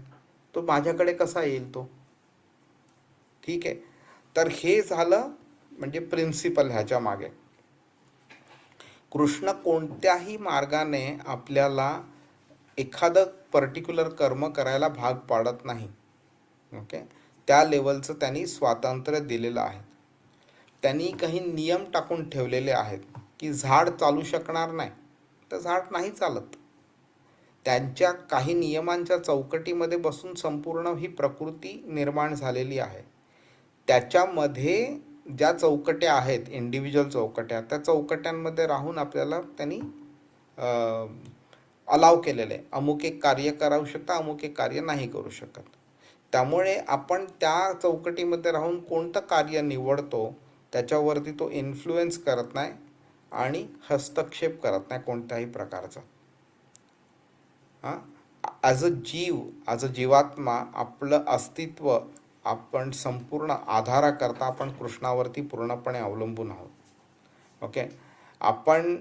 तो माझ्याकडे कसा येईल तो? ठीक आहे. तर हे झालं म्हणजे प्रिन्सिपल ह्याच्या मागे. कृष्ण कोणत्याही मार्गाने आपल्याला एखादं पर्टिक्युलर कर्म करायला भाग पाडत नाही. ओके. त्या लेवलचं त्यांनी स्वातंत्र्य दिलेलं आहे. त्यांनी काही नियम टाकून ठेवलेले आहेत की झाड चालू शकणार नाही तर झाड नाही चालत. त्यांच्या काही नियमांच्या चौकटीमध्ये बसून संपूर्ण ही प्रकृती निर्माण झालेली आहे. त्याच्यामध्ये ज्या चौकट्या आहेत, इंडिव्हिज्युअल चौकट्या, त्या चौकट्यांमध्ये राहून आपल्याला त्यांनी अलाव केलेलं आहे. अमुक एक कार्य करू शकता, अमुक एक कार्य नाही करू शकत. त्यामुळे आपण त्या चौकटीमध्ये राहून कोणतं कार्य निवडतो त्याच्यावरती तो इन्फ्लुएन्स करत नाही आणि हस्तक्षेप करत नाही कोणत्याही प्रकारचा. ॲज अ जीवात्मा आपलं अस्तित्व आपण संपूर्ण आधाराकरता आपण कृष्णावरती पूर्णपणे अवलंबून आहोत. ओके. आपण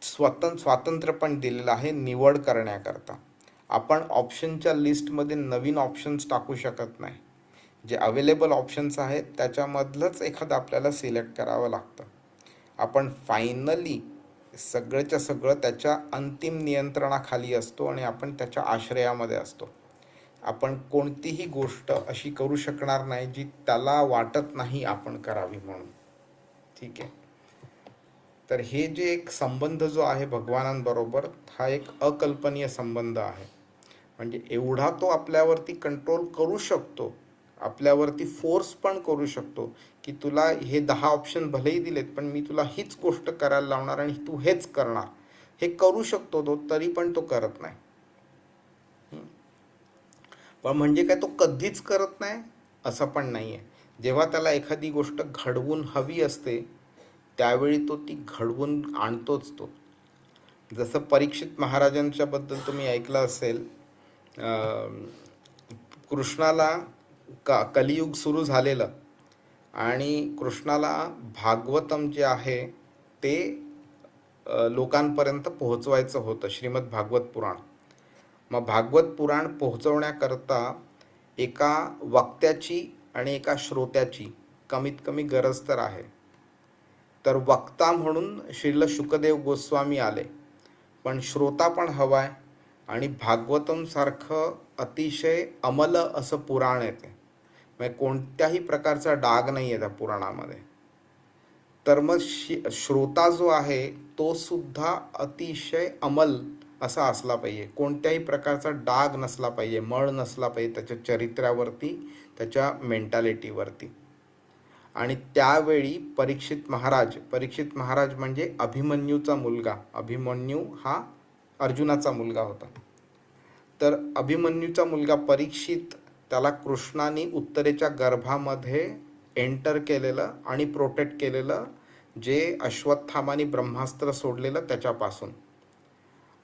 स्वातंत्र्य पण दिलेलं आहे निवड करण्याकरता. आपण ऑप्शनच्या लिस्टमध्ये नवीन ऑप्शन्स टाकू शकत नाही. जे अवेलेबल ऑप्शन्स आहेत त्याच्यामधलंच एखादं आपल्याला सिलेक्ट करावं लागतं. आपण फायनली सगळंच्या सगळं त्याच्या अंतिम नियंत्रणाखाली असतो आणि आपण त्याच्या आश्रयामध्ये असतो. आपण कोणतीही गोष्ट अशी करू शकणार नाही जी त्याला वाटत नाही आपण करावी म्हणून. ठीक आहे. तर हे जे एक संबंध जो आहे भगवानांबरोबर, हा एक अकल्पनीय संबंध आहे. म्हणजे एवढा तो आपल्यावरती कंट्रोल करू शकतो, आपल्यावरती फोर्स पण करू शकतो, की तुला हे 10 ऑप्शन भलेही दिलेत पण मी तुला हीच गोष्ट करायला लावणार आणि तू हेच करणार, हे करू शकतो तो, तरी पण तो करत नाही. पण म्हणजे काय तो कधीच करत नाही असं पण नाही आहे. जेव्हा त्याला एखादी गोष्ट घडवून हवी असते त्यावेळी तो ती घडवून आणतोच तो. जसं परीक्षित महाराजांच्या बद्दल तुम्ही ऐकलं असेल, कृष्णाला कलियुग सुरू झालेलं आणि कृष्णाला भागवतम जे आहे ते लोकांपर्यंत पोहोचवायचं होतं, श्रीमद भागवत पुराण. मग भागवत पुराण पोहोचवण्याकरता एका वक्त्याची आणि एका श्रोत्याची कमीत कमी गरज तर आहे. तर वक्ता म्हणून श्रील शुकदेव गोस्वामी आले, पण श्रोता पण हवाय. आणि भागवतमसारखं अतिशय अमल असं पुराण येते, म्हणजे कोणत्याही प्रकारचा डाग नाही आहे त्या पुराणामध्ये. तर मग श्रोता जो आहे तो सुद्धा अतिशय अमल असा असला पाहिजे, कोणत्याही प्रकारचा डाग नसला पाहिजे, मळ नसला पाहिजे त्याच्या चरित्र्यावरती, त्याच्या मेंटॅलिटीवरती. आणि त्यावेळी परीक्षित महाराज म्हणजे अभिमन्यूचा मुलगा, अभिमन्यू हा अर्जुनाचा मुलगा होता. तर अभिमन्यूचा मुलगा परीक्षित, त्याला कृष्णाने उत्तरेच्या गर्भामध्ये एंटर केलेलं आणि प्रोटेक्ट केलेलं, जे अश्वत्थामाने ब्रह्मास्त्र सोडलेलं त्याच्यापासून.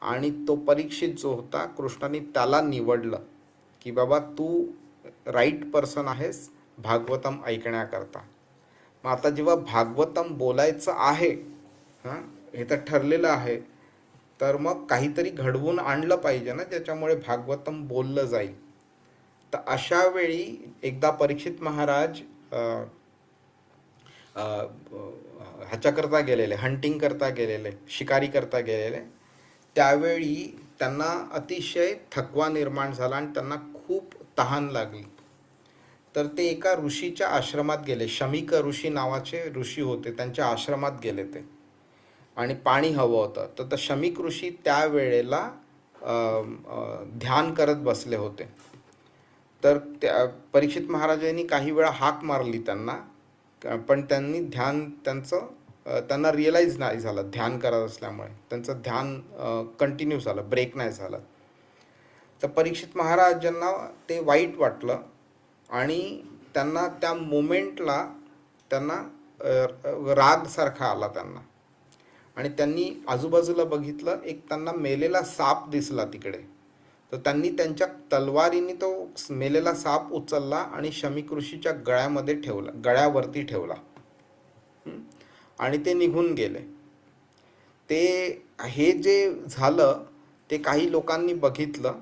आणि तो परीक्षित जो होता, कृष्णाने त्याला निवडलं की बाबा तू राईट पर्सन आहेस भागवतम ऐकण्याकरता. मग आता जेव्हा भागवतम बोलायचं आहे, हे तर ठरलेलं आहे, तर मग काहीतरी घडवून आणलं पाहिजे ना ज्याच्यामुळे भागवतम बोललं जाईल. तर अशा वेळी एकदा परीक्षित महाराज ह्याच्याकरता गेलेले, हंटिंग करता गेलेले, शिकारी करता गेलेले. त्यावेळी त्यांना अतिशय थकवा निर्माण झाला आणि त्यांना खूप तहान लागली. तर ते एका ऋषीच्या आश्रमात गेले, शमीक ऋषी नावाचे ऋषी होते, त्यांच्या आश्रमात गेले ते. आणि पाणी हवं होतं. तर शमीक ऋषी त्यावेळेला ध्यान करत बसले होते. तर त्या परीक्षित महाराजांनी काही वेळा हाक मारली त्यांना, पण त्यांनी त्यांना रिअलाईज नाही झालं, ध्यान करत असल्यामुळे त्यांचं ध्यान कंटिन्यू झालं, ब्रेक नाही झालं. तर परीक्षित महाराजांना ते वाईट वाटलं आणि त्यांना त्या मोमेंटला त्यांना रागसारखा आला त्यांना. आणि त्यांनी आजूबाजूला बघितलं, एक त्यांना मेलेला साप दिसला तिकडे. तर त्यांनी त्यांच्या तलवारीने तो मेलेला साप उचलला आणि शमीक ऋषीच्या गळ्यावरती ठेवला आणि ते निघून गेले. हे जे झालं ते काही लोकांनी बघितलं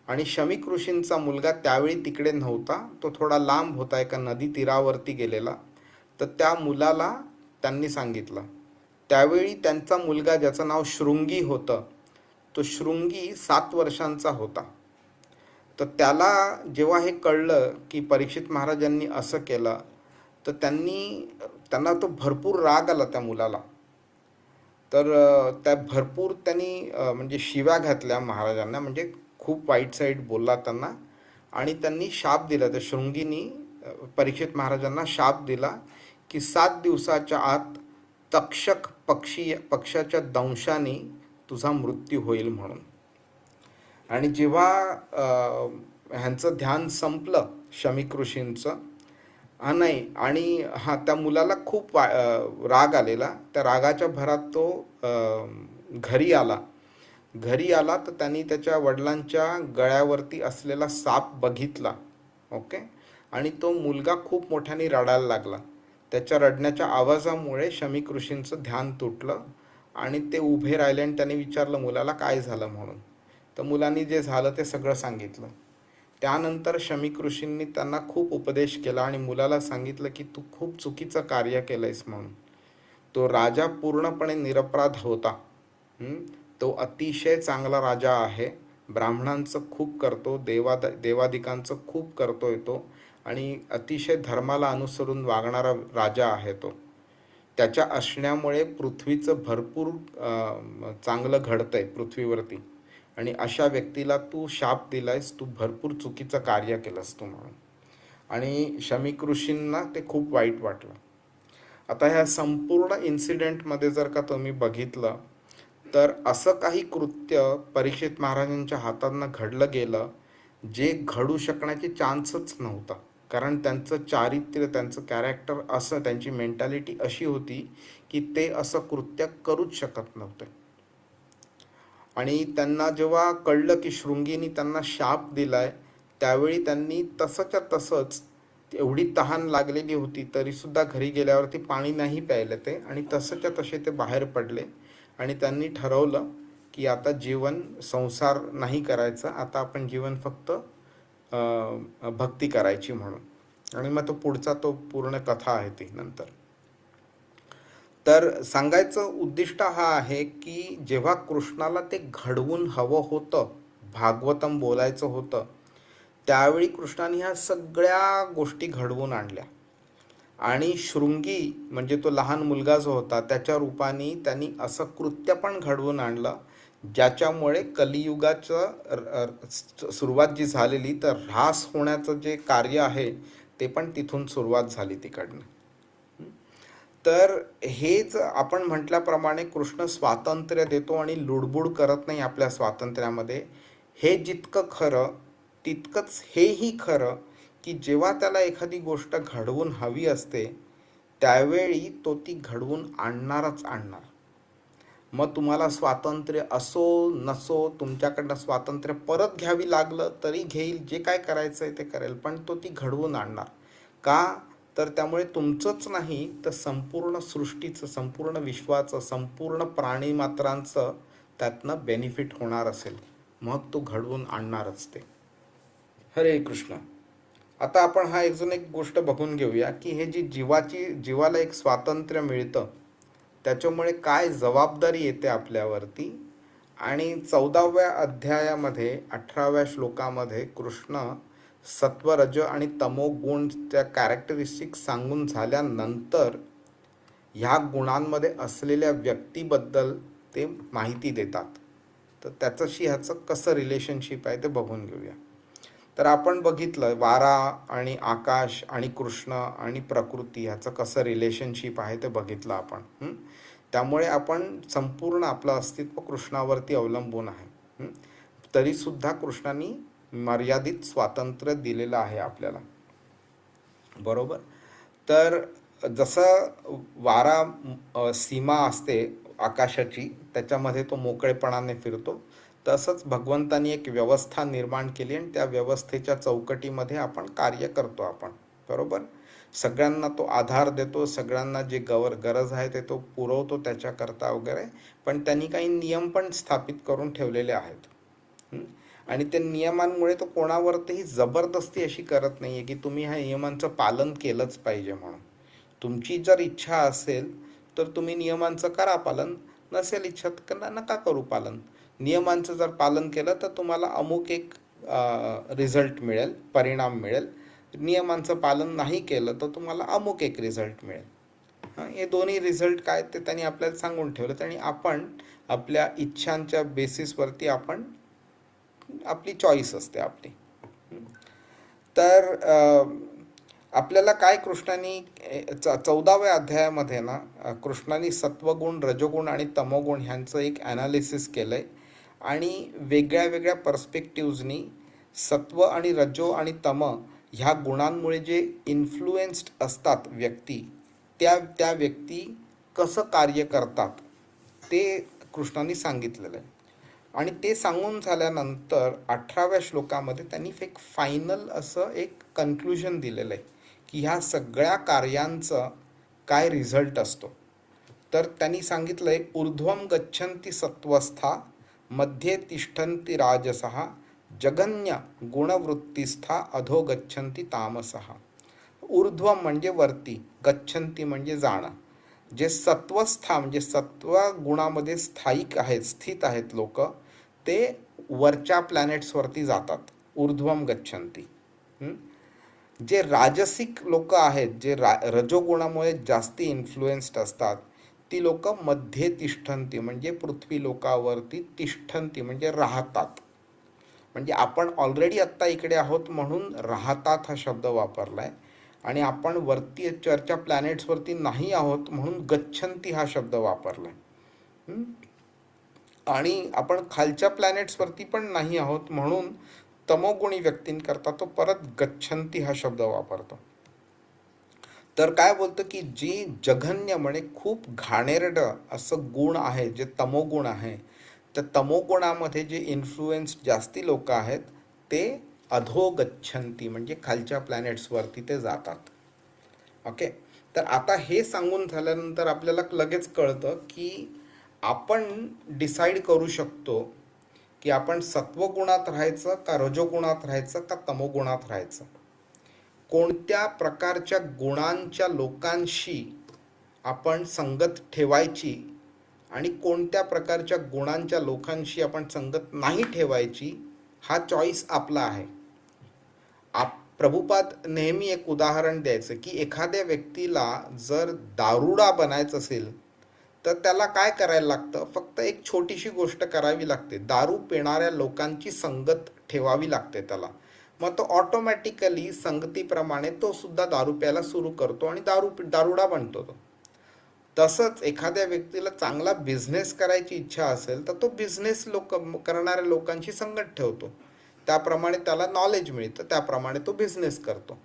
आणि शमीक ऋषींचा मुलगा त्यावेळी तिकडे नव्हता, तो थोडा लांब होता, एका नदी तीरावरती गेलेला. तर त्या मुलाला त्यांनी सांगितलं. त्यावेळी त्यांचा मुलगा, ज्याचं नाव शृंगी होतं, तो शृंगी 7 वर्षांचा होता. तर त्याला जेव्हा हे कळलं की परीक्षित महाराजांनी असं केलं, तर त्यांना तो भरपूर राग आला त्या मुलाला. तर त्या भरपूर त्यांनी म्हणजे शिव्या घातल्या महाराजांना, म्हणजे खूप वाईट साईड बोलला त्यांना. आणि त्यांनी शाप दिला, त्या शृंगीनी परीक्षित महाराजांना शाप दिला की 7 दिवसाच्या आत तक्षक पक्षाच्या दंशाने तुझा मृत्यू होईल म्हणून. आणि जेव्हा ह्यांचं ध्यान संपलं शमीक ऋषींचं, आणि त्या मुलाला खूप राग आलेला. त्या रागाच्या भरात तो घरी आला तर त्यांनी त्याच्या वडिलांच्या गळ्यावरती असलेला साप बघितला. ओके. आणि तो मुलगा खूप मोठ्याने रडायला लागला. त्याच्या रडण्याच्या आवाजामुळे शमीक ऋषींचं ध्यान तुटलं आणि ते उभे राहिले आणि त्याने विचारलं मुलाला काय झालं म्हणून. तर मुलांनी जे झालं ते सगळं सांगितलं. त्यानंतर शमीक ऋषींनी त्यांना खूप उपदेश केला आणि मुलाला सांगितलं की तू खूप चुकीचं कार्य केलंयस म्हणून. तो राजा पूर्णपणे निरपराध होता. तो अतिशय चांगला राजा आहे, ब्राह्मणांचं खूप करतो, देवादिकांचं खूप करतोय तो, आणि अतिशय धर्माला अनुसरून वागणारा राजा आहे तो. त्याच्या असण्यामुळे पृथ्वीचं भरपूर चांगलं घडतंय पृथ्वीवरती, आणि अशा व्यक्तीला तू शाप दिलायस, तू भरपूर चुकीचं कार्य केलंस तू म्हणून. आणि शमीक ऋषींना ते खूप वाईट वाटलं. आता ह्या संपूर्ण इन्सिडेंटमध्ये जर का तुम्ही बघितलं तर असं काही कृत्य परीक्षित महाराजांच्या हातानं घडलं गेलं जे घडू शकण्याचे चान्सच नव्हता. कारण त्यांचं चारित्र्य, त्यांचं कॅरेक्टर असं, त्यांची मेंटॅलिटी अशी होती की ते असं कृत्य करूच शकत नव्हते. आणि त्यांना जेव्हा कळलं की शृंगीने त्यांना शाप दिलाय, त्यावेळी त्यांनी तसंच्या तसंच, एवढी तहान लागलेली होती तरीसुद्धा घरी गेल्यावरती पाणी नाही प्यायलं ते, आणि तसंच्या तसे ते बाहेर पडले. आणि त्यांनी ठरवलं की आता जीवन संसार नाही करायचा, आता आपण जीवन फक्त भक्ती करायची म्हणून. आणि मग तो पुढचा तो पूर्ण कथा आहे ती नंतर. तर सांगायचं उद्दिष्ट हा आहे की जेव्हा कृष्णाला ते घडवून हवं होतं, भागवतम बोलायचं होतं, त्यावेळी कृष्णाने ह्या सगळ्या गोष्टी घडवून आणल्या. आणि शृंगी म्हणजे तो लहान मुलगा जो होता त्याच्या रूपाने त्यांनी असं कृत्य पण घडवून आणलं ज्याच्यामुळे कलियुगाचं सुरुवात जी झालेली, तर ऱ्हास होण्याचं जे कार्य आहे ते पण तिथून सुरुवात झाली तिकडनं. तर हेच आपण म्हटल्याप्रमाणे कृष्ण स्वातंत्र्य देतो आणि लुडबुड करत नाही आपल्या स्वातंत्र्यामध्ये. हे जितकं खरं तितकंच हेही खरं की जेव्हा त्याला एखादी गोष्ट घडवून हवी असते त्यावेळी तो ती घडवून आणणारच आणणार. मग तुम्हाला स्वातंत्र्य असो नसो, तुमच्याकडनं स्वातंत्र्य परत घ्यावी लागलं तरी घेईल, जे काय करायचं आहे ते करेल, पण तो ती घडवून आणणार. का? तर त्यामुळे तुमचंच नाही तर संपूर्ण सृष्टीचं, संपूर्ण विश्वाचं, संपूर्ण प्राणीमात्रांचं त्यातनं बेनिफिट होणार असेल, मग तो घडवून आणणारच ते. हरे कृष्ण. आता आपण हा अजून एक गोष्ट बघून घेऊया की हे जी जीवाला एक स्वातंत्र्य मिळतं त्याच्यामुळे काय जबाबदारी येते आपल्यावरती. आणि 14व्या अध्यायामध्ये 18व्या श्लोकामध्ये कृष्ण सत्व, रज आणि तमो गुणच्या कॅरेक्टरिस्टिक्स सांगून झाल्यानंतर ह्या गुणांमध्ये असलेल्या व्यक्तीबद्दल ते माहिती देतात. तर त्याच्याशी ह्याचं कसं रिलेशनशिप आहे ते बघून घेऊया. तर आपण बघितलं वारा आणि आकाश आणि कृष्ण आणि प्रकृती ह्याचं कसं रिलेशनशिप आहे ते बघितलं आपण. त्यामुळे आपण संपूर्ण आपलं अस्तित्व कृष्णावरती अवलंबून आहे. तरीसुद्धा कृष्णाने मर्यादित स्वातंत्र्य दिलेलं आहे आपल्याला, बरोबर. तर जसं वारा सीमा असते आकाशाची, त्याच्यामध्ये तो मोकळेपणाने फिरतो, तसंच भगवंतानी एक व्यवस्था निर्माण केली आणि त्या व्यवस्थेच्या चौकटीमध्ये आपण कार्य करतो आपण, बरोबर. सगळ्यांना तो आधार देतो, सगळ्यांना जे गरज आहे ते तो पुरवतो त्याच्याकरता वगैरे. पण त्यांनी काही नियम पण स्थापित करून ठेवलेले आहेत. आणि त्या नियमांमुळे तो कोणावरतीही जबरदस्ती अशी करत नाही आहे की तुम्ही ह्या नियमांचं पालन केलंच पाहिजे म्हणून. तुमची जर इच्छा असेल तर तुम्ही नियमांचं करा पालन, नसेल इच्छा तर नका करू पालन. नियमांचं जर पालन केलं तर तुम्हाला अमुक एक रिझल्ट मिळेल, परिणाम मिळेल. नियमांचं पालन नाही केलं तर तुम्हाला अमुक एक रिझल्ट मिळेल. हे दोन्ही रिझल्ट काय ते त्यांनी आपल्याला सांगून ठेवलं. आणि आपण आपल्या इच्छांच्या बेसिसवरती आपण आपली चॉईस असते आपली. तर आपल्याला काय कृष्णाने 14व्या अध्यायामध्ये ना कृष्णाने सत्वगुण, रजोगुण आणि तमोगुण ह्यांचं एक ॲनालिसिस केलं आहे. आणि वेगळ्या वेगळ्या पर्स्पेक्टिव्जनी सत्व आणि रजो आणि तम ह्या गुणांमुळे जे इन्फ्लुएन्स्ड असतात व्यक्ती, त्या व्यक्ती कसं कार्य करतात ते कृष्णाने सांगितलेलं आहे. आणि ते सांगून झाल्यानंतर 18व्या श्लोकामध्ये त्यांनी एक फायनल असं एक कन्क्लुजन दिलेलं आहे की ह्या सगळ्या कार्यांचं काय रिझल्ट असतो. तर त्यांनी सांगितलं आहे, ऊर्ध्वं गच्छन्ति सत्वस्था, मध्ये तिष्ठन्ति राजसः, जगन्य गुणवृत्तिस्था, अधो गच्छन्ति तामसः. ऊर्ध्वं म्हणजे वरती, गच्छन्ति म्हणजे जाणं. जे सत्वस्था म्हणजे सत्व गुणामध्ये स्थायिक आहेत, स्थित आहेत लोक, ते वरच्या प्लॅनेट्सवरती जातात, ऊर्ध्वं गच्छन्ति. जे राजसिक लोक आहेत, जे रजोगुणामुळे जास्ती इन्फ्लुएन्स्ड असतात, ती लोक मध्ये तिष्ठन्ति म्हणजे पृथ्वी लोकावरती तिष्ठन्ति म्हणजे राहतात. म्हणजे आपण ऑलरेडी आत्ता इकडे आहोत म्हणून राहतात हा शब्द वापरला आहे, आणि आपण वरती चर्चा प्लॅनेट्सवरती नाही आहोत म्हणून गच्छन्ति हा शब्द वापरला आहे. आणि आपण खालच्या प्लॅनेट्सवरती पण नाही आहोत म्हणून तमोगुणी व्यक्तींकरता तो परत गच्छन्ति हा शब्द वापरतो. तर काय बोलतं की जी जघन्य म्हणजे खूप घाणेरडं असं गुण आहे जे तमोगुण आहे, तर तमोगुणामध्ये जे इन्फ्लुएन्स जास्ती लोक आहेत ते अधोगच्छन्ति म्हणजे खालच्या प्लॅनेट्सवरती ते जातात. ओके, तर आता हे सांगून झाल्यानंतर आपल्याला लगेच कळतं की आपण डिसाईड करू शकतो की आपण सत्वगुणात राहायचं का रजोगुणात राहायचं का तमोगुणात राहायचं. कोणत्या प्रकारच्या गुणांच्या लोकांशी आपण संगत ठेवायची आणि कोणत्या प्रकारच्या गुणांच्या लोकांशी आपण संगत नाही ठेवायची हा चॉईस आपला आहे. प्रभुपाद नेहमी एक उदाहरण द्यायचं की एखाद्या व्यक्तीला जर दारुडा बनायचं असेल तर त्याला काय करायला लागतं, फक्त एक छोटीशी गोष्ट करावी लागते, दारू पिणाऱ्या लोकांची संगत ठेवावी लागते त्याला. मग तो ऑटोमॅटिकली संगतीप्रमाणे तो सुद्धा दारू प्यायला सुरू करतो आणि दारुडा बनतो तो. तसंच एखाद्या व्यक्तीला चांगला बिझनेस करायची इच्छा असेल तर तो बिझनेस करणाऱ्या लोकांशी संगत ठेवतो, त्याप्रमाणे त्याला नॉलेज मिळतं, त्याप्रमाणे तो बिझनेस करतो.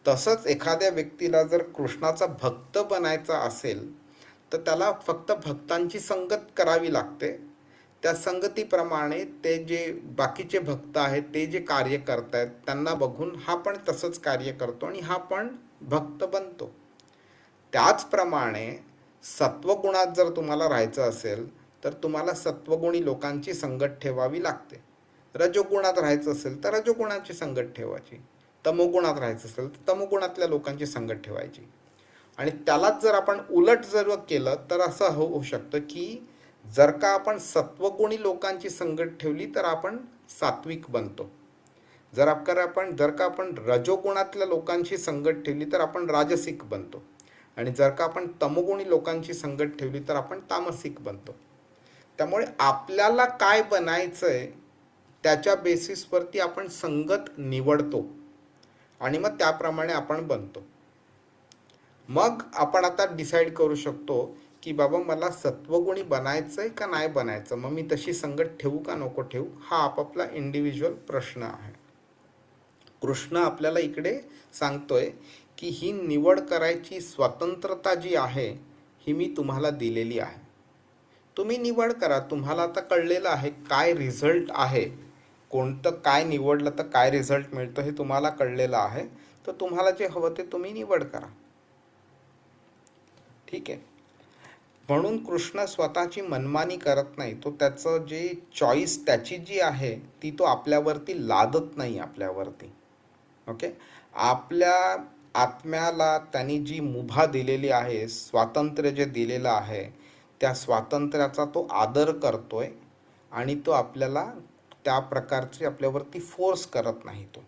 तसंच एखाद्या व्यक्तीला जर कृष्णाचा भक्त बनायचा असेल तर त्याला फक्त भक्तांची संगत करावी लागते. त्या संगतीप्रमाणे ते जे बाकीचे भक्त आहेत ते जे कार्य करतायत त्यांना बघून हा पण तसंच कार्य करतो आणि हा पण भक्त बनतो. त्याचप्रमाणे सत्वगुणात जर तुम्हाला राहायचं असेल तर तुम्हाला सत्वगुणी लोकांची संगत ठेवावी लागते. रजोगुणात राहायचं असेल तर रजोगुणाची संगत ठेवायची, तमोगुणात राहायचं असेल तर तमोगुणातल्या लोकांची संगत ठेवायची. आणि त्यालाच जर आपण उलट जर केलं तर असं होऊ शकतं की जर का आपण सत्वगुणी लोकांची संगत ठेवली तर आपण सात्विक बनतो, जर का आपण रजोगुणातल्या लोकांची संगत ठेवली तर आपण राजसिक बनतो, आणि जर का आपण तमोगुणी लोकांची संगत ठेवली तर आपण तामसिक बनतो. त्यामुळे आपल्याला काय बनायचं आहे त्याच्या बेसिसवरती आपण संगत निवडतो आणि मग त्याप्रमाणे आपण बनतो. मग आपण आता डिसाईड करू शकतो की बाबा मला सत्वगुणी बनायचं आहे का नाही बनायचं, मग मी तशी संगत ठेवू का नको ठेवू, हा आपापला इंडिव्हिज्युअल प्रश्न आहे. कृष्ण आपल्याला इकडे सांगतोय की ही निवड करायची स्वतंत्रता जी आहे ही मी तुम्हाला दिलेली आहे, तुम्ही निवड करा. तुम्हाला आता कळलेलं आहे काय रिझल्ट आहे, कोणतं काय निवडलं तर काय रिझल्ट मिळतं हे तुम्हाला कळलेलं आहे, तर तुम्हाला जे हवं ते तुम्ही निवड करा. ठीक आहे. म्हणून कृष्ण स्वतःची मनमानी करत नाही, तो त्याचं जे चॉईस त्याची जी आहे ती तो आपल्यावरती लादत नाही आपल्यावरती. ओके, आपल्या आत्म्याला त्यांनी जी मुभा दिलेली आहे, स्वातंत्र्य जे दिलेलं आहे, त्या स्वातंत्र्याचा तो आदर करतोय आणि तो आपल्याला त्या प्रकारचे आपल्यावरती फोर्स करत नाही. तो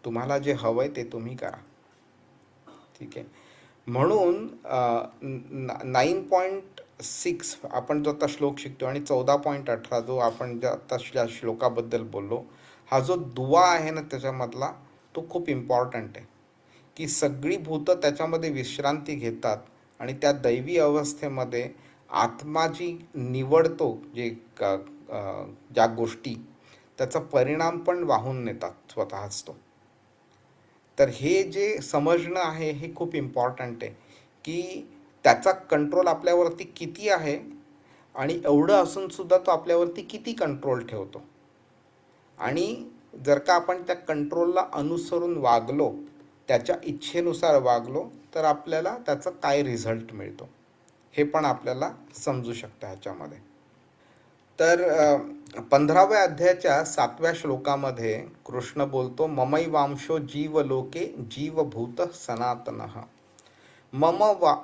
तुम्हाला जे हवंय ते तुम्ही करा. ठीक आहे. म्हणून 9.6 आपण जो आता श्लोक शिकतो आणि 14.18 जो आपण आता त्या श्लोकाबद्दल बोललो, हा जो दुवा आहे ना त्याच्यामधला तो खूप इम्पॉर्टंट आहे की सगळी भूतं त्याच्यामध्ये विश्रांती घेतात आणि त्या दैवी अवस्थेमध्ये आत्मा जी निवडतो जे ज्या गोष्टी त्याचा परिणाम पण वाहून नेतात स्वतःच तो. तर हे जे समजणं आहे हे खूप इम्पॉर्टंट आहे की त्याचा कंट्रोल आपल्यावरती किती आहे आणि एवढं असूनसुद्धा तो आपल्यावरती किती कंट्रोल ठेवतो. आणि जर का आपण त्या कंट्रोलला अनुसरून वागलो, त्याच्या इच्छेनुसार वागलो तर आपल्याला त्याचा काय रिझल्ट मिळतो हे पण आपल्याला समजू शकतं ह्याच्यामध्ये. तर 15व्या अध्यायाच्या 7व्या श्लोकामध्ये कृष्ण बोलतो, ममैवांशो जीवलोके जीवभूत सनातनः.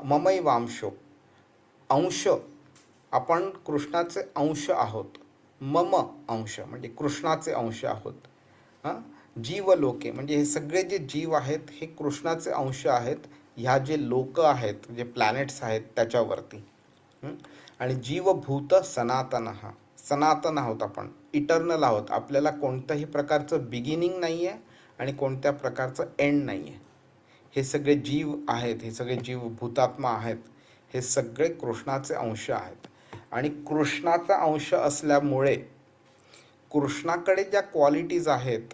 ममैवांशो अंश, आपण कृष्णाचे अंश आहोत. मम अंश म्हणजे कृष्णाचे अंश आहोत. हां, जीव लोके म्हणजे हे सगळे जे जीव आहेत हे कृष्णाचे अंश आहेत. ह्या जे लोक आहेत, जे प्लॅनेट्स आहेत त्याच्यावरती. हं? आणि जीवभूत सनातन, सनातन आहोत आपण, इटर्नल आहोत. आपल्याला कोणत्याही प्रकारचं बिगिनिंग नाही आहे आणि कोणत्या प्रकारचं एंड नाही आहे. हे सगळे जीव आहेत, हे सगळे जीव भूतात्मा आहेत, हे सगळे कृष्णाचे अंश आहेत. आणि कृष्णाचा अंश असल्यामुळे कृष्णाकडे ज्या क्वालिटीज आहेत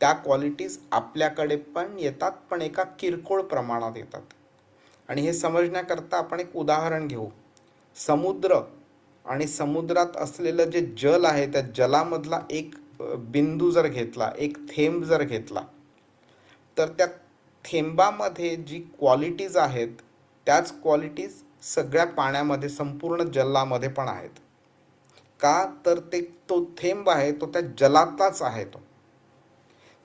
त्या क्वालिटीज आपल्याकडे पण येतात, पण एका किरकोळ प्रमाणात येतात. आणि हे समजण्याकरता आपण एक उदाहरण घेऊ. समुद्र आणि समुद्रात असलेलं जे जल आहे त्या जलामधला एक बिंदू जर घेतला, एक थेंब जर घेतला, तर त्या थेंबामध्ये जी क्वालिटीज आहेत त्याच क्वालिटीज सगळ्या पाण्यामध्ये, संपूर्ण जलामध्ये पण आहेत. का तर तो थेंब आहे तो त्या जलातलाच आहे तो.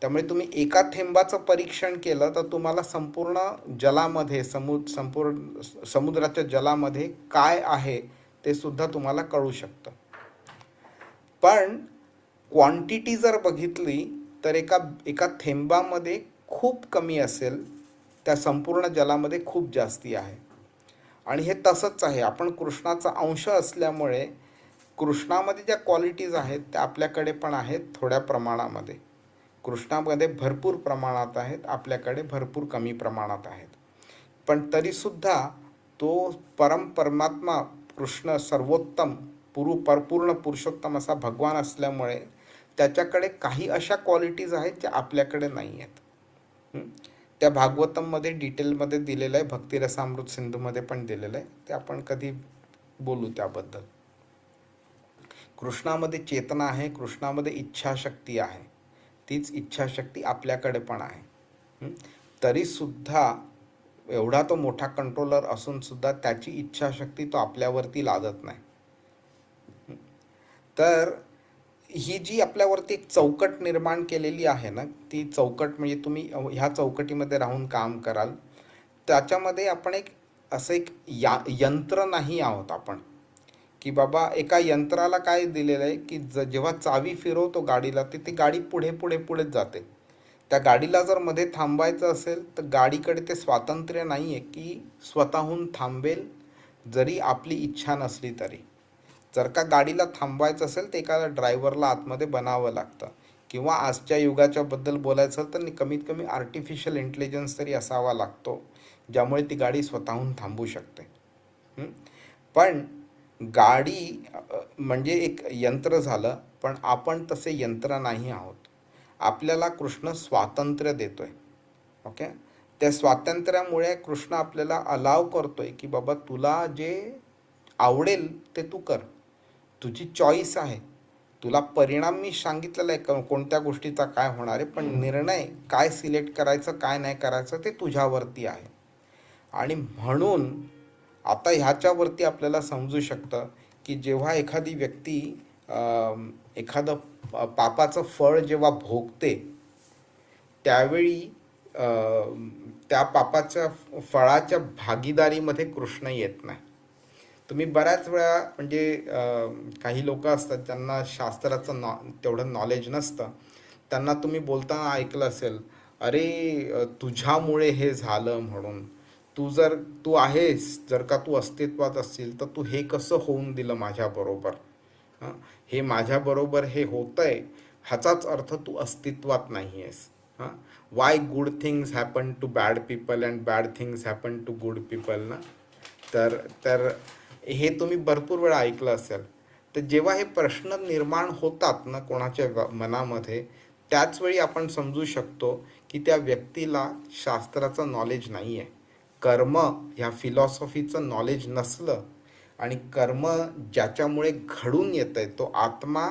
त्यामुळे तुम्ही एका थेंबाचं परीक्षण केलं तर तुम्हाला संपूर्ण जलामध्ये, संपूर्ण समुद्राच्या जलामध्ये काय आहे ते सुद्धा तुम्हाला कळू शकतं. पण क्वांटिटी जर बघितली तर एका थेंबामध्ये खूप कमी असेल, त्या संपूर्ण जलामध्ये खूप जास्ती आहे. आणि हे तसंच आहे. आपण कृष्णाचा अंश असल्यामुळे कृष्णामध्ये ज्या क्वालिटीज आहेत त्या आपल्याकडे पण आहेत थोड्या प्रमाणामध्ये. कृष्णामध्ये भरपूर प्रमाणात आहेत, आपल्याकडे भरपूर कमी प्रमाणात आहेत. पण तरीसुद्धा तो परमात्मा कृष्ण सर्वोत्तम पूर्ण पुरुषोत्तम असा भगवान असल्यामुळे त्याच्याकडे काही अशा क्वालिटीज आहेत ज्या आपल्याकडे नाही आहेत. त्या भागवतममध्ये डिटेलमध्ये दिलेलं आहे, भक्तिरसामृत सिंधूमध्ये पण दिलेलं आहे, ते आपण कधी बोलू त्याबद्दल. कृष्णामध्ये चेतना आहे, कृष्णामध्ये इच्छाशक्ती आहे. तीच इच्छाशक्ती आपल्याकडे पण आहे. तरीसुद्धा एवढा तो मोठा कंट्रोलर असून सुद्धा त्याची इच्छाशक्ती तो आपल्यावरती लादत नाही. तर ही जी आपल्यावरती एक चौकट निर्माण केलेली आहे ना, ती चौकट म्हणजे तुम्ही ह्या चौकटीमध्ये राहून काम कराल, त्याच्यामध्ये आपण असं एक यंत्र नाही आहोत आपण, की बाबा एका यंत्राला काय दिलेलं आहे की जेव्हा चावी फिरवतो गाडीला ती गाडी पुढेच जाते. त्या गाडीला जर मध्ये थांबायचं असेल तर गाडीकडे ते स्वातंत्र्य नाही आहे की स्वतःहून थांबेल जरी आपली इच्छा नसली तरी. जर का गाडीला थांबवायचं असेल तर एखाद्या ड्रायव्हरला आतमध्ये बनावं लागतं, किंवा आजच्या युगाच्या बद्दल बोलायचं तर कमीत कमी आर्टिफिशियल इंटेलिजन्स तरी असावा लागतो ज्यामुळे ती गाडी स्वतःहून थांबू शकते. पण गाडी म्हणजे एक यंत्र झालं, पण आपण तसे यंत्र नाही आहोत. आपल्याला कृष्ण स्वातंत्र्य देतोय. ओके, त्या स्वातंत्र्यामुळे कृष्ण आपल्याला अलाव करतोय की बाबा तुला जे आवडेल ते तू कर, तुझी चॉईस आहे. तुला परिणाम मी सांगितलेला आहे कोणत्या गोष्टीचा काय होणार आहे, पण निर्णय काय सिलेक्ट करायचं काय नाही करायचं ते तुझ्यावरती आहे. आणि म्हणून आता ह्याच्यावरती आपल्याला समजू शकतं की जेव्हा एखादी व्यक्ती एखादं पापाचं फळ जेव्हा भोगते त्यावेळी त्या पापाच्या फळाच्या भागीदारीमध्ये कृष्ण येत नाही. तुम्ही बऱ्याच वेळा म्हणजे काही लोक असतात ज्यांना शास्त्राचं तेवढं नॉलेज नसतं, त्यांना तुम्ही बोलताना ऐकलं असेल, अरे तुझ्यामुळे हे झालं म्हणून, तू आहेस, जर का तू अस्तित्वात असशील तर तू हे कसं होऊन दिलं माझ्याबरोबर, हे माझ्याबरोबर हे होतंय ह्याचाच अर्थ तू अस्तित्वात नाही आहेस. Why good things happen to bad people and bad things happen to good people ना. तर हे तुम्ही भरपूर वेळा ऐकलं असेल. तर जेव्हा हे प्रश्न निर्माण होतात ना कोणाच्या मनामध्ये, त्याचवेळी आपण समजू शकतो की त्या व्यक्तीला शास्त्राचं नॉलेज नाही आहे. कर्म ह्या फिलॉसॉफीचं नॉलेज नसलं आणि कर्म ज्याच्यामुळे घडून येतं आहे तो आत्मा,